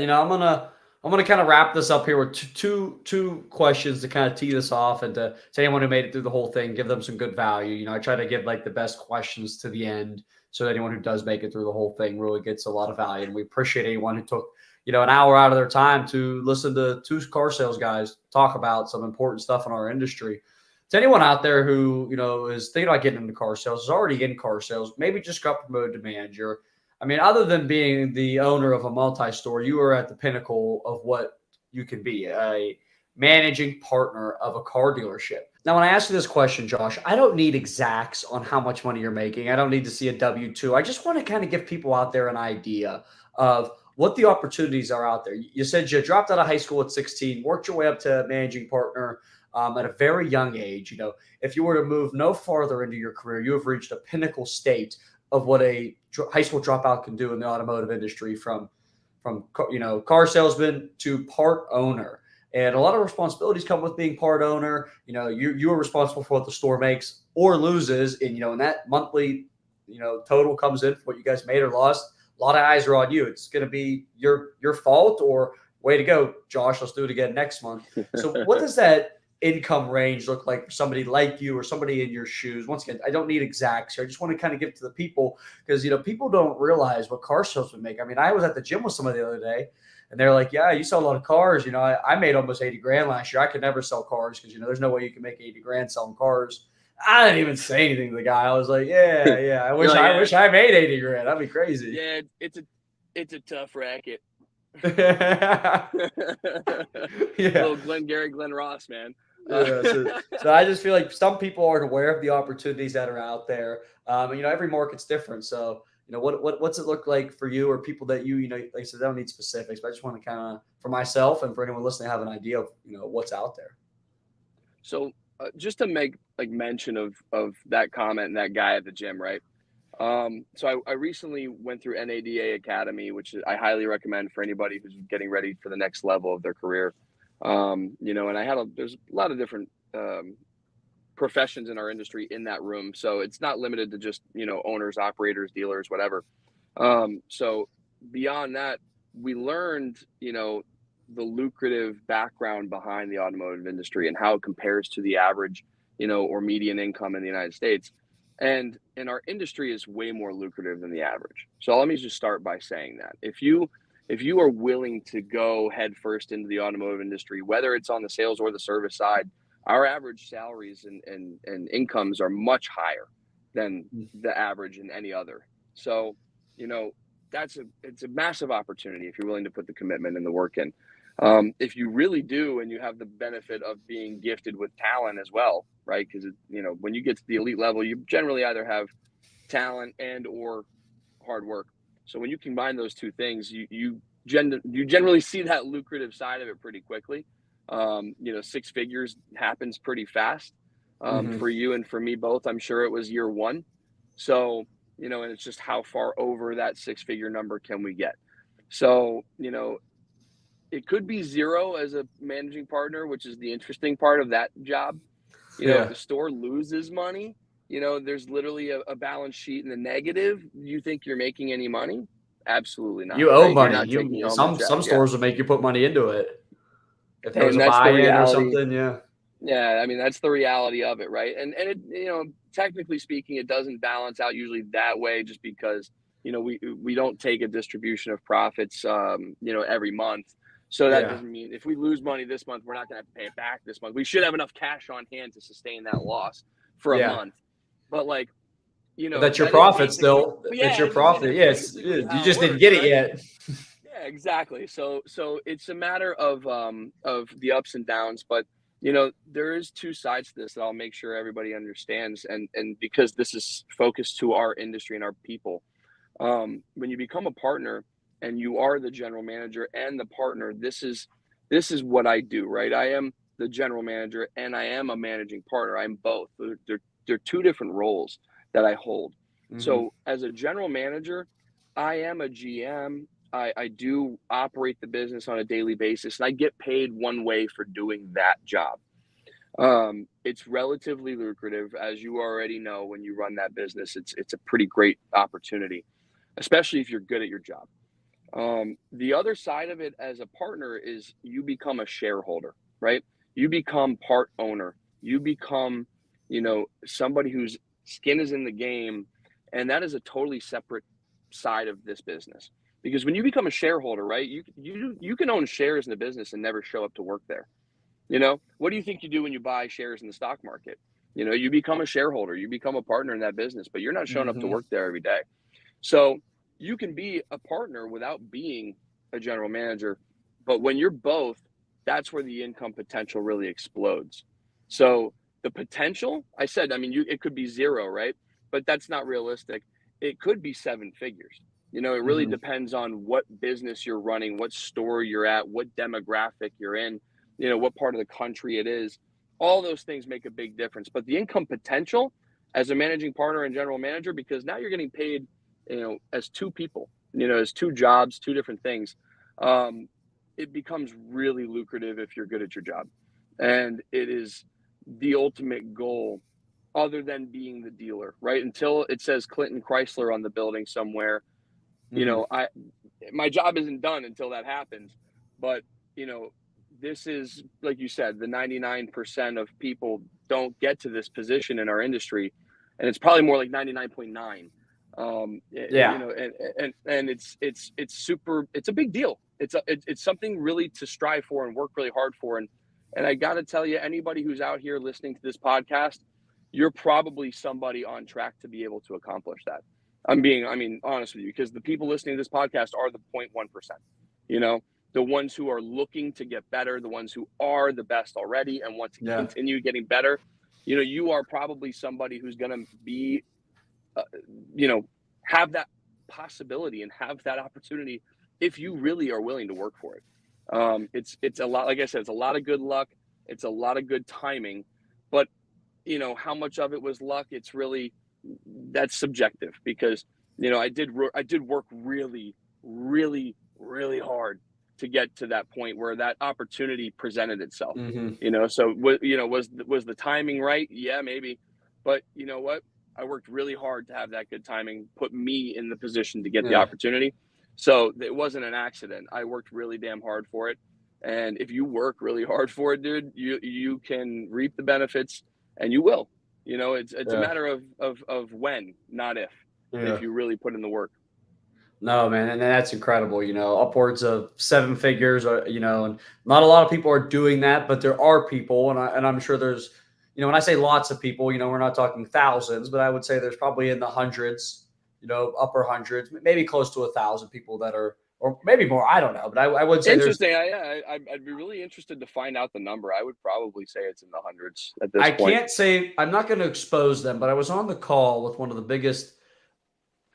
Speaker 2: I'm gonna kind of wrap this up here with two questions to kind of tee this off, and to anyone who made it through the whole thing, give them some good value. I try to give, like, the best questions to the end, so anyone who does make it through the whole thing really gets a lot of value. And we appreciate anyone who took an hour out of their time to listen to two car sales guys talk about some important stuff in our industry. To anyone out there who is thinking about getting into car sales, is already in car sales, maybe just got promoted to manager. I mean, other than being the owner of a multi-store, you are at the pinnacle of what you can be, a managing partner of a car dealership. Now, when I ask you this question, Josh, I don't need exacts on how much money you're making. I don't need to see a W-2. I just want to kind of give people out there an idea of what the opportunities are out there. You said you dropped out of high school at 16, worked your way up to managing partner at a very young age. If you were to move no farther into your career, you have reached a pinnacle state of what a high school dropout can do in the automotive industry, from car salesman to part owner. And a lot of responsibilities come with being part owner. You are responsible for what the store makes or loses, and that monthly total comes in for what you guys made or lost. A lot of eyes are on you. It's going to be your fault, or way to go, Josh, let's do it again next month. So what does that income range look like for somebody like you or somebody in your shoes? Once again, I don't need exacts here. I just want to kind of give it to the people because, people don't realize what car salesmen make. I mean, I was at the gym with somebody the other day and they're like, yeah, you sell a lot of cars. I made almost 80 grand last year. I could never sell cars because, there's no way you can make 80 grand selling cars. I didn't even say anything to the guy. I was like, yeah, I wish I made 80 grand. That'd be crazy.
Speaker 1: Yeah, it's a tough racket.
Speaker 2: Yeah.
Speaker 1: Little Glenn Ross, man.
Speaker 2: So I just feel like some people aren't aware of the opportunities that are out there. Every market's different. So, what's it look like for you or people that like I said, I don't need specifics, but I just want to kind of, for myself and for anyone listening, have an idea of, what's out there.
Speaker 1: So just to make mention of that comment and that guy at the gym, right? So I recently went through NADA Academy, which I highly recommend for anybody who's getting ready for the next level of their career. And there's a lot of different professions in our industry in that room. So it's not limited to just, owners, operators, dealers, whatever. So beyond that, we learned, the lucrative background behind the automotive industry and how it compares to the average, or median income in the United States. And our industry is way more lucrative than the average. So let me just start by saying that if you are willing to go head first into the automotive industry, whether it's on the sales or the service side, our average salaries and incomes are much higher than the average in any other. So, it's a massive opportunity if you're willing to put the commitment and the work in. If you really do, and you have the benefit of being gifted with talent as well, right? Because, when you get to the elite level, you generally either have talent and or hard work. So when you combine those two things, you generally see that lucrative side of it pretty quickly. 6 figures happens pretty fast for you and for me both. I'm sure it was year one. So, and it's just how far over that 6-figure number can we get? So, it could be 0 as a managing partner, which is the interesting part of that job. If the store loses money, there's literally a balance sheet in the negative. You think you're making any money? Absolutely not.
Speaker 2: You owe
Speaker 1: right?
Speaker 2: money. Some stores will make you put money into it. If there was a buy-in or something, yeah.
Speaker 1: Yeah, I mean, that's the reality of it, right? And it, technically speaking, it doesn't balance out usually that way just because, we don't take a distribution of profits, every month. So that doesn't mean if we lose money this month, we're not going to have to pay it back this month. We should have enough cash on hand to sustain that loss for a month. But
Speaker 2: but that's your profit still. It's your profit. Yes. You just didn't get it yet.
Speaker 1: Yeah, exactly. So it's a matter of the ups and downs, but there is 2 sides to this that I'll make sure everybody understands. And because this is focused to our industry and our people, when you become a partner and you are the general manager and the partner, this is what I do, right? I am the general manager and I am a managing partner. I'm both. They're 2 different roles that I hold. So as a general manager, I am a GM. I do operate the business on a daily basis, and I get paid one way for doing that job. It's relatively lucrative, as you already know. When you run that business, it's a pretty great opportunity, especially if you're good at your job. The other side of it as a partner is you become a shareholder, right? You become part owner. You become, somebody whose skin is in the game, and that is a totally separate side of this business. Because when you become a shareholder, right, you can own shares in the business and never show up to work there. What do you think you do when you buy shares in the stock market? You become a shareholder, you become a partner in that business, but you're not showing up to work there every day. So you can be a partner without being a general manager, but when you're both, that's where the income potential really explodes. So the potential, I said, it could be 0, right? But that's not realistic. It could be 7 figures. It really depends on what business you're running, what store you're at, what demographic you're in, what part of the country it is. All those things make a big difference. But the income potential as a managing partner and general manager, because now you're getting paid, as 2 people, as 2 jobs, 2 different things. It becomes really lucrative if you're good at your job. And it is the ultimate goal other than being the dealer, right? Until it says Clinton Chrysler on the building somewhere, my job isn't done until that happens. But, this is, like you said, the 99% of people don't get to this position in our industry, and it's probably more like 99.9.
Speaker 2: Yeah.
Speaker 1: You know, and it's super. It's a big deal. It's something really to strive for and work really hard for. And I got to tell you, anybody who's out here listening to this podcast, you're probably somebody on track to be able to accomplish that. I mean, honest with you, because the people listening to this podcast are the 0.1%. You know, the ones who are looking to get better, the ones who are the best already and want to continue getting better. You know, you are probably somebody who's going to be, you know, have that possibility and have that opportunity if you really are willing to work for it. It's a lot, like I said, it's a lot of good luck. It's a lot of good timing, but you know, how much of it was luck? It's really, that's subjective, because, you know, I did work really, really, really hard to get to that point where that opportunity presented itself. You know, so you know, was the timing right? Yeah, maybe, but you know what? I worked really hard to have that good timing put me in the position to get the opportunity. So it wasn't an accident. I worked really damn hard for it. And if you work really hard for it, dude, you can reap the benefits, and you will. You know, it's a matter of when, not if you really put in the work.
Speaker 2: No, man, and that's incredible. You know, upwards of 7 figures. You know, and not a lot of people are doing that, but there are people, and I'm sure there's, you know, when I say lots of people, you know, we're not talking thousands, but I would say there's probably in the hundreds, you know, upper hundreds, maybe close to 1,000 people that are, or maybe more. I don't know, but I would say
Speaker 1: interesting. I'd be really interested to find out the number. I would probably say it's in the hundreds at this point.
Speaker 2: I can't say, I'm not going to expose them, but I was on the call with one of the biggest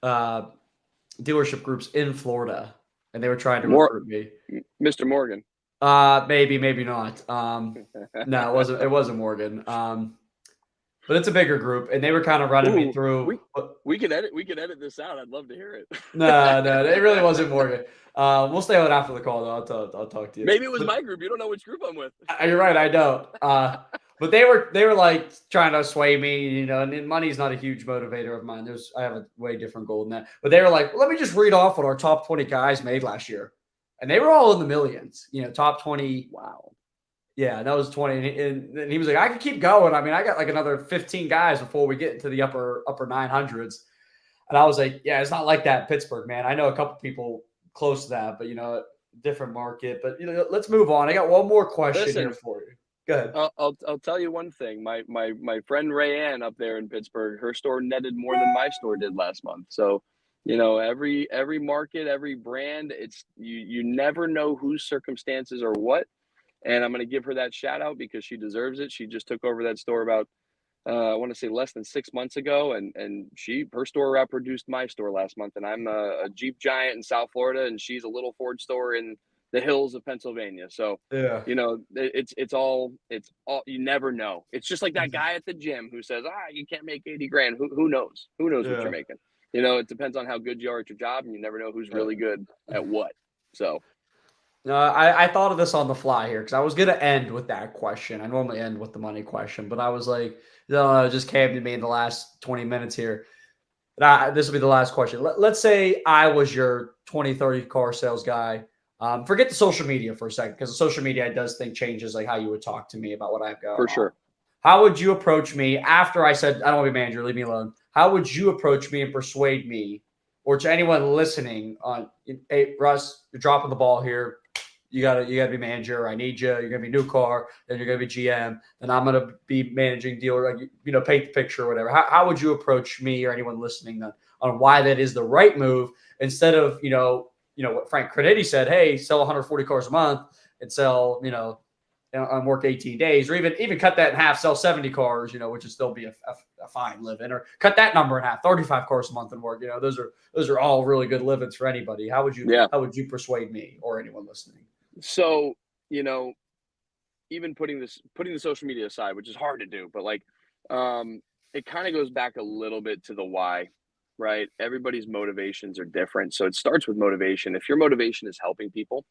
Speaker 2: dealership groups in Florida, and they were trying to recruit me.
Speaker 1: Mr. Morgan.
Speaker 2: Maybe not. No, it wasn't Morgan. But it's a bigger group, and they were kind of running me through.
Speaker 1: We can edit this out. I'd love to hear it.
Speaker 2: No, it really wasn't Morgan. We'll stay on it after the call, though. I'll talk to you.
Speaker 1: Maybe it was my group. You don't know which group I'm with.
Speaker 2: You're right. I don't. But they were like trying to sway me, you know, and money's not a huge motivator of mine. I have a way different goal than that. But they were like, let me just read off what our top 20 guys made last year. And they were all in the millions, you know, top 20.
Speaker 1: Wow.
Speaker 2: Yeah, that was 20. And he was like, I could keep going. I mean, I got like another 15 guys before we get into the upper 900s. And I was like, yeah, it's not like that in Pittsburgh, man. I know a couple people close to that, but, you know, different market. But, you know, let's move on. I got one more question here for you. Go ahead.
Speaker 1: I'll tell you one thing. My friend Rayanne up there in Pittsburgh, her store netted more than my store did last month. So, you know, every market, every brand, it's you never know whose circumstances are what. And I'm going to give her that shout out because she deserves it. She just took over that store about, I want to say less than 6 months ago. And her store outproduced my store last month. And I'm a Jeep giant in South Florida, and she's a little Ford store in the hills of Pennsylvania. So, you know, it's all, you never know. It's just like that guy at the gym who says, you can't make 80 grand. Who knows? Who knows what you're making? You know, it depends on how good you are at your job, and you never know who's really good at what. So.
Speaker 2: I thought of this on the fly here because I was going to end with that question. I normally end with the money question, but I was like, no, it just came to me in the last 20 minutes here. This will be the last question. Let's say I was your 20, 30 car sales guy. Forget the social media for a second, because the social media, I does think changes like how you would talk to me about what I've got.
Speaker 1: For sure.
Speaker 2: How would you approach me after I said, I don't want to be a manager, leave me alone? How would you approach me and persuade me, or to anyone listening on, hey, Russ, you're dropping the ball here. You gotta be manager. I need you. You're gonna be new car. Then you're gonna be GM. And I'm gonna be managing dealer. Like, you know, paint the picture or whatever. How would you approach me or anyone listening on why that is the right move, instead of you know what Frank Credetti said? Hey, sell 140 cars a month and sell, you know, and work 18 days, or even cut that in half, sell 70 cars, you know, which would still be a fine living, or cut that number in half, 35 cars a month and work. You know, those are all really good livings for anybody. How would you persuade me or anyone listening?
Speaker 1: So, you know, even putting the social media aside, which is hard to do, but like, it kind of goes back a little bit to the why, right? Everybody's motivations are different. So it starts with motivation. If your motivation is helping people,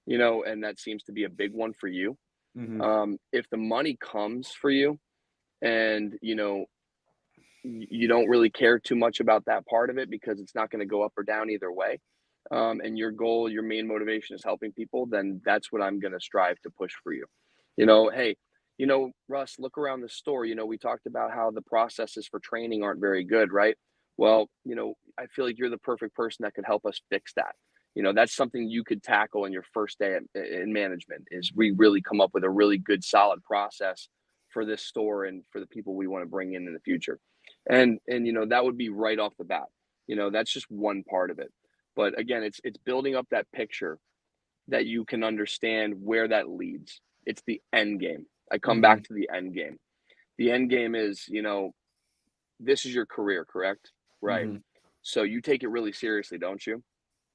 Speaker 1: you know, and that seems to be a big one for you. If the money comes for you and, you know, you don't really care too much about that part of it because it's not going to go up or down either way, and your goal, your main motivation is helping people, then that's what I'm going to strive to push for you. You know, hey, Russ, look around the store. We talked about how the processes for training aren't very good, right? Well, I feel like you're the perfect person that could help us fix that. That's something you could tackle in your first day in management, is we really come up with a really good, solid process for this store and for the people we want to bring in the future. And that would be right off the bat. That's just one part of it. But again, it's building up that picture that you can understand where that leads. It's the end game. I come back to the end game. The end game is, this is your career, correct? Right. So you take it really seriously, don't you?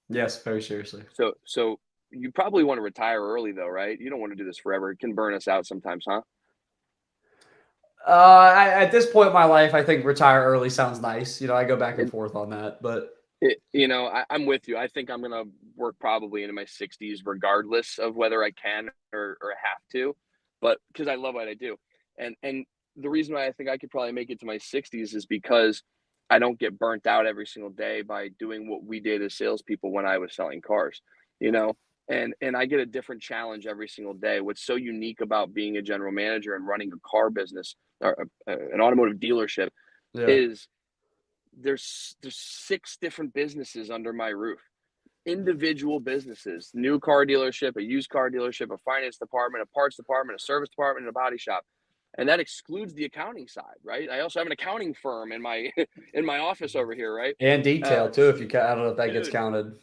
Speaker 2: Yes, very seriously.
Speaker 1: So you probably want to retire early though, right? You don't want to do this forever. It can burn us out sometimes, huh?
Speaker 2: At this point in my life, I think retire early sounds nice. I go back and forth on that, but
Speaker 1: I'm with you. I think I'm going to work probably into my 60s, regardless of whether I can or have to, but because I love what I do. And the reason why I think I could probably make it to my 60s is because I don't get burnt out every single day by doing what we did as salespeople when I was selling cars, and I get a different challenge every single day. What's so unique about being a general manager and running a car business or an automotive dealership is there's 6 different businesses under my roof, individual businesses, new car dealership, a used car dealership, a finance department, a parts department, a service department, and a body shop. And that excludes the accounting side, right? I also have an accounting firm in my in my office over here, right?
Speaker 2: And detail too, if you I don't know if that gets counted.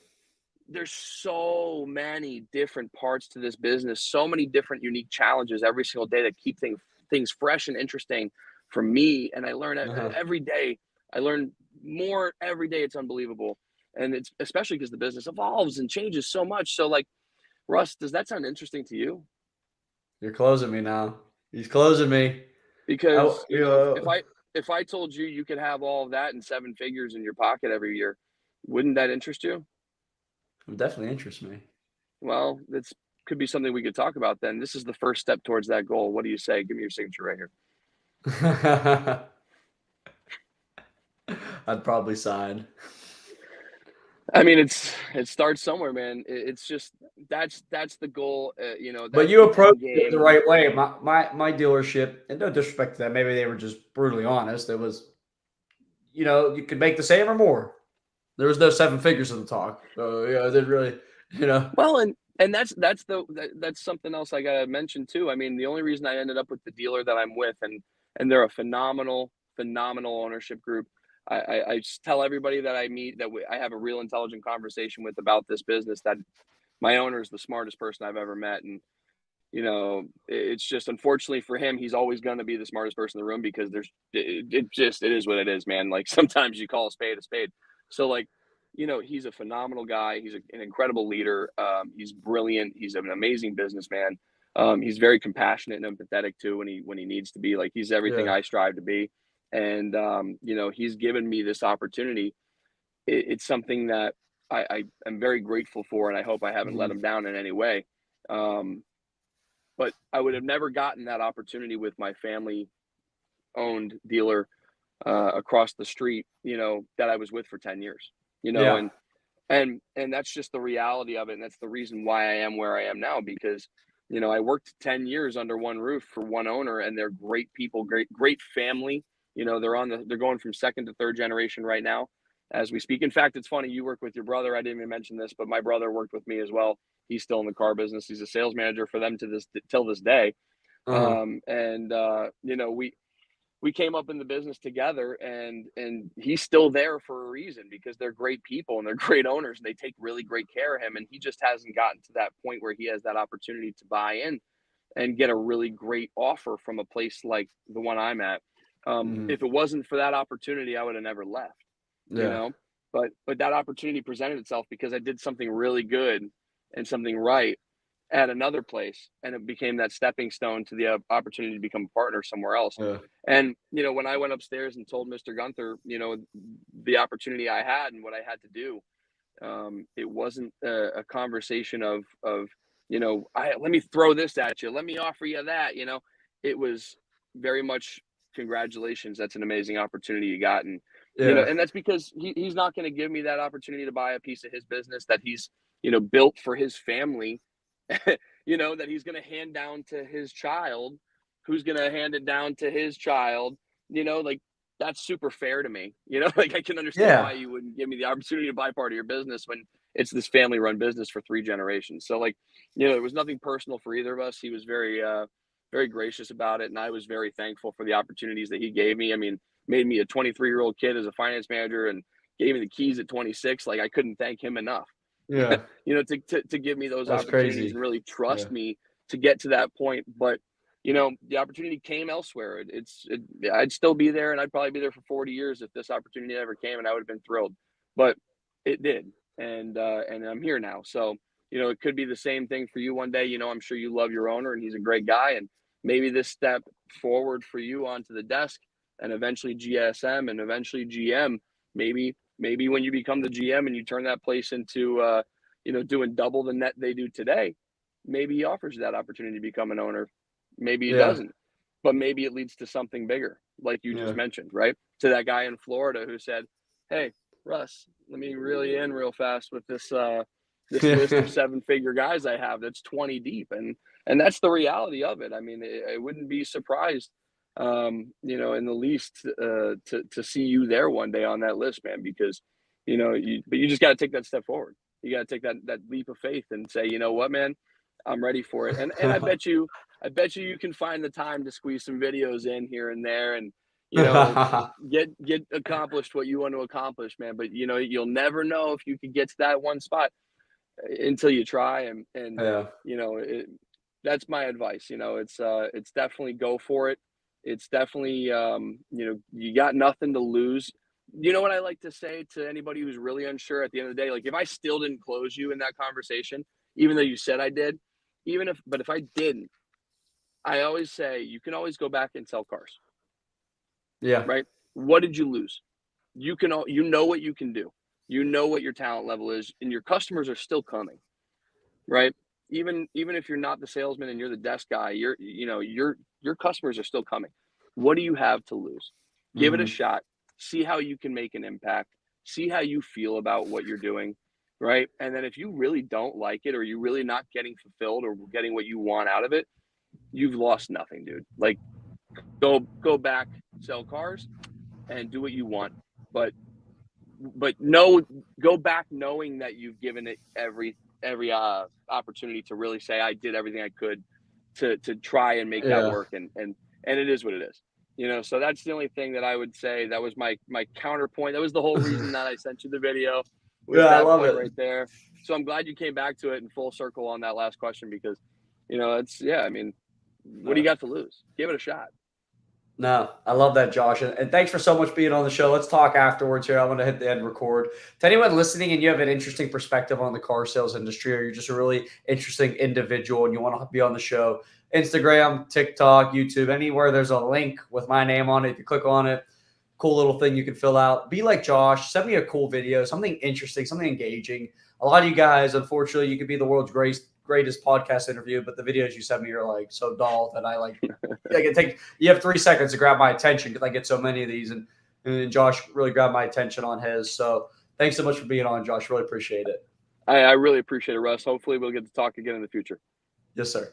Speaker 1: There's so many different parts to this business, so many different unique challenges every single day that keep things fresh and interesting for me. And I learn every day. I learn more every day. It's unbelievable. And it's especially because the business evolves and changes so much. So like, Russ, does that sound interesting to you?
Speaker 2: You're closing me now. He's closing me.
Speaker 1: Because, if I told you could have all of that in 7 figures in your pocket every year, wouldn't that interest you?
Speaker 2: It would definitely interests me.
Speaker 1: Well, that's could be something we could talk about then. This is the first step towards that goal. What do you say? Give me your signature right here.
Speaker 2: I'd probably sign.
Speaker 1: I mean, it starts somewhere, man. It's just that's the goal.
Speaker 2: But you approached it the right way. My dealership, and no disrespect to that, maybe they were just brutally honest. It was, you could make the same or more. There was no 7 figures in the talk. So I didn't really,
Speaker 1: Well, and that's something else I gotta mention too. I mean, the only reason I ended up with the dealer that I'm with, and they're a phenomenal ownership group. I just tell everybody that I meet that I have a real intelligent conversation with about this business, that my owner is the smartest person I've ever met. And, it's just, unfortunately for him, he's always going to be the smartest person in the room, because it is what it is, man. Like, sometimes you call a spade a spade. So like, he's a phenomenal guy. He's an incredible leader. He's brilliant. He's an amazing businessman. He's very compassionate and empathetic too, when he needs to be. Like, he's everything I strive to be. And he's given me this opportunity. It's something that I am very grateful for, and I hope I haven't let him down in any way. But I would have never gotten that opportunity with my family owned dealer across the street, that I was with for 10 years, and that's just the reality of it. And that's the reason why I am where I am now, because, I worked 10 years under one roof for one owner, and they're great people, great family. They're going from 2nd to 3rd generation right now as we speak. In fact, it's funny, you work with your brother. I didn't even mention this, but my brother worked with me as well. He's still in the car business. He's a sales manager for them till this day. We came up in the business together, and he's still there for a reason, because they're great people and they're great owners, and they take really great care of him. And he just hasn't gotten to that point where he has that opportunity to buy in and get a really great offer from a place like the one I'm at. If it wasn't for that opportunity, I would have never left, but that opportunity presented itself because I did something really good and something right at another place, and it became that stepping stone to the opportunity to become a partner somewhere else. And when I went upstairs and told Mr. Gunther, the opportunity I had and what I had to do, it wasn't a conversation of let me throw this at you, let me offer you that. It was very much, congratulations, that's an amazing opportunity you got. And
Speaker 2: Yeah.
Speaker 1: And that's because he's not going to give me that opportunity to buy a piece of his business that he's, built for his family, that he's going to hand down to his child, who's going to hand it down to his child, like that's super fair to me. Like I can understand why
Speaker 2: Yeah.
Speaker 1: you wouldn't give me the opportunity to buy part of your business when it's this family run business for 3 generations. So like, there was nothing personal for either of us. He was very, very gracious about it. And I was very thankful for the opportunities that he gave me. I mean, made me a 23-year-old kid as a finance manager and gave me the keys at 26. Like I couldn't thank him enough,
Speaker 2: Yeah.
Speaker 1: to give me those
Speaker 2: That's
Speaker 1: opportunities
Speaker 2: crazy.
Speaker 1: and really trust
Speaker 2: Yeah.
Speaker 1: me to get to that point. But, the opportunity came elsewhere. I'd still be there, and I'd probably be there for 40 years if this opportunity ever came, and I would have been thrilled, but it did. And I'm here now. So, it could be the same thing for you one day. I'm sure you love your owner and he's a great guy. And maybe this step forward for you onto the desk and eventually GSM and eventually GM, maybe when you become the GM and you turn that place into, doing double the net they do today, maybe he offers you that opportunity to become an owner. Maybe he
Speaker 2: Yeah.
Speaker 1: doesn't, but maybe it leads to something bigger, like you just
Speaker 2: Yeah.
Speaker 1: mentioned, right? To that guy in Florida who said, "Hey, Russ, let me reel you in real fast with this list of 7-figure guys I have that's 20 deep." And that's the reality of it. I mean, I wouldn't be surprised, in the least, to see you there one day on that list, man, because, but you just got to take that step forward. You got to take that leap of faith and say, you know what, man, I'm ready for it. And I bet you can find the time to squeeze some videos in here and there and, get accomplished what you want to accomplish, man. But, you'll never know if you could get to that one spot until you try. And
Speaker 2: Yeah.
Speaker 1: that's my advice. It's definitely go for it. It's definitely, you got nothing to lose. You know what I like to say to anybody who's really unsure at the end of the day? Like, if I still didn't close you in that conversation, even though you said I did, but if I didn't, I always say you can always go back and sell cars,
Speaker 2: Yeah.
Speaker 1: right? What did you lose? You know what you can do. You know what your talent level is, and your customers are still coming, right? Even if you're not the salesman and you're the desk guy, your customers are still coming. What do you have to lose? Give it a
Speaker 2: Hmm.
Speaker 1: shot. See how you can make an impact. See how you feel about what you're doing, right? And then if you really don't like it or you're really not getting fulfilled or getting what you want out of it, you've lost nothing, dude. Like go back, sell cars and do what you want. But no, go back knowing that you've given it every opportunity to really say I did everything I could to try and make that
Speaker 2: Yeah.
Speaker 1: work, and it is what it is. So that's the only thing that I would say. That was my counterpoint. That was the whole reason that I sent you the video, was
Speaker 2: Yeah. I
Speaker 1: that
Speaker 2: love
Speaker 1: point
Speaker 2: it.
Speaker 1: right there. So I'm glad you came back to it in full circle on that last question, because it's, yeah, I mean, what do you got to lose? Give it a shot.
Speaker 2: No, I love that, Josh. And thanks for so much being on the show. Let's talk afterwards here. I'm going to hit the end record. To anyone listening and you have an interesting perspective on the car sales industry, or you're just a really interesting individual and you want to be on the show, Instagram, TikTok, YouTube, anywhere there's a link with my name on it. If you click on it, cool little thing you can fill out. Be like Josh. Send me a cool video, something interesting, something engaging. A lot of you guys, unfortunately, you could be the world's greatest podcast interview, but the videos you send me are like so dull that I can take. You have 3 seconds to grab my attention because I get so many of these, and Josh really grabbed my attention on his. So thanks so much for being on, Josh. Really appreciate it.
Speaker 1: I really appreciate it, Russ. Hopefully we'll get to talk again in the future.
Speaker 2: Yes, sir.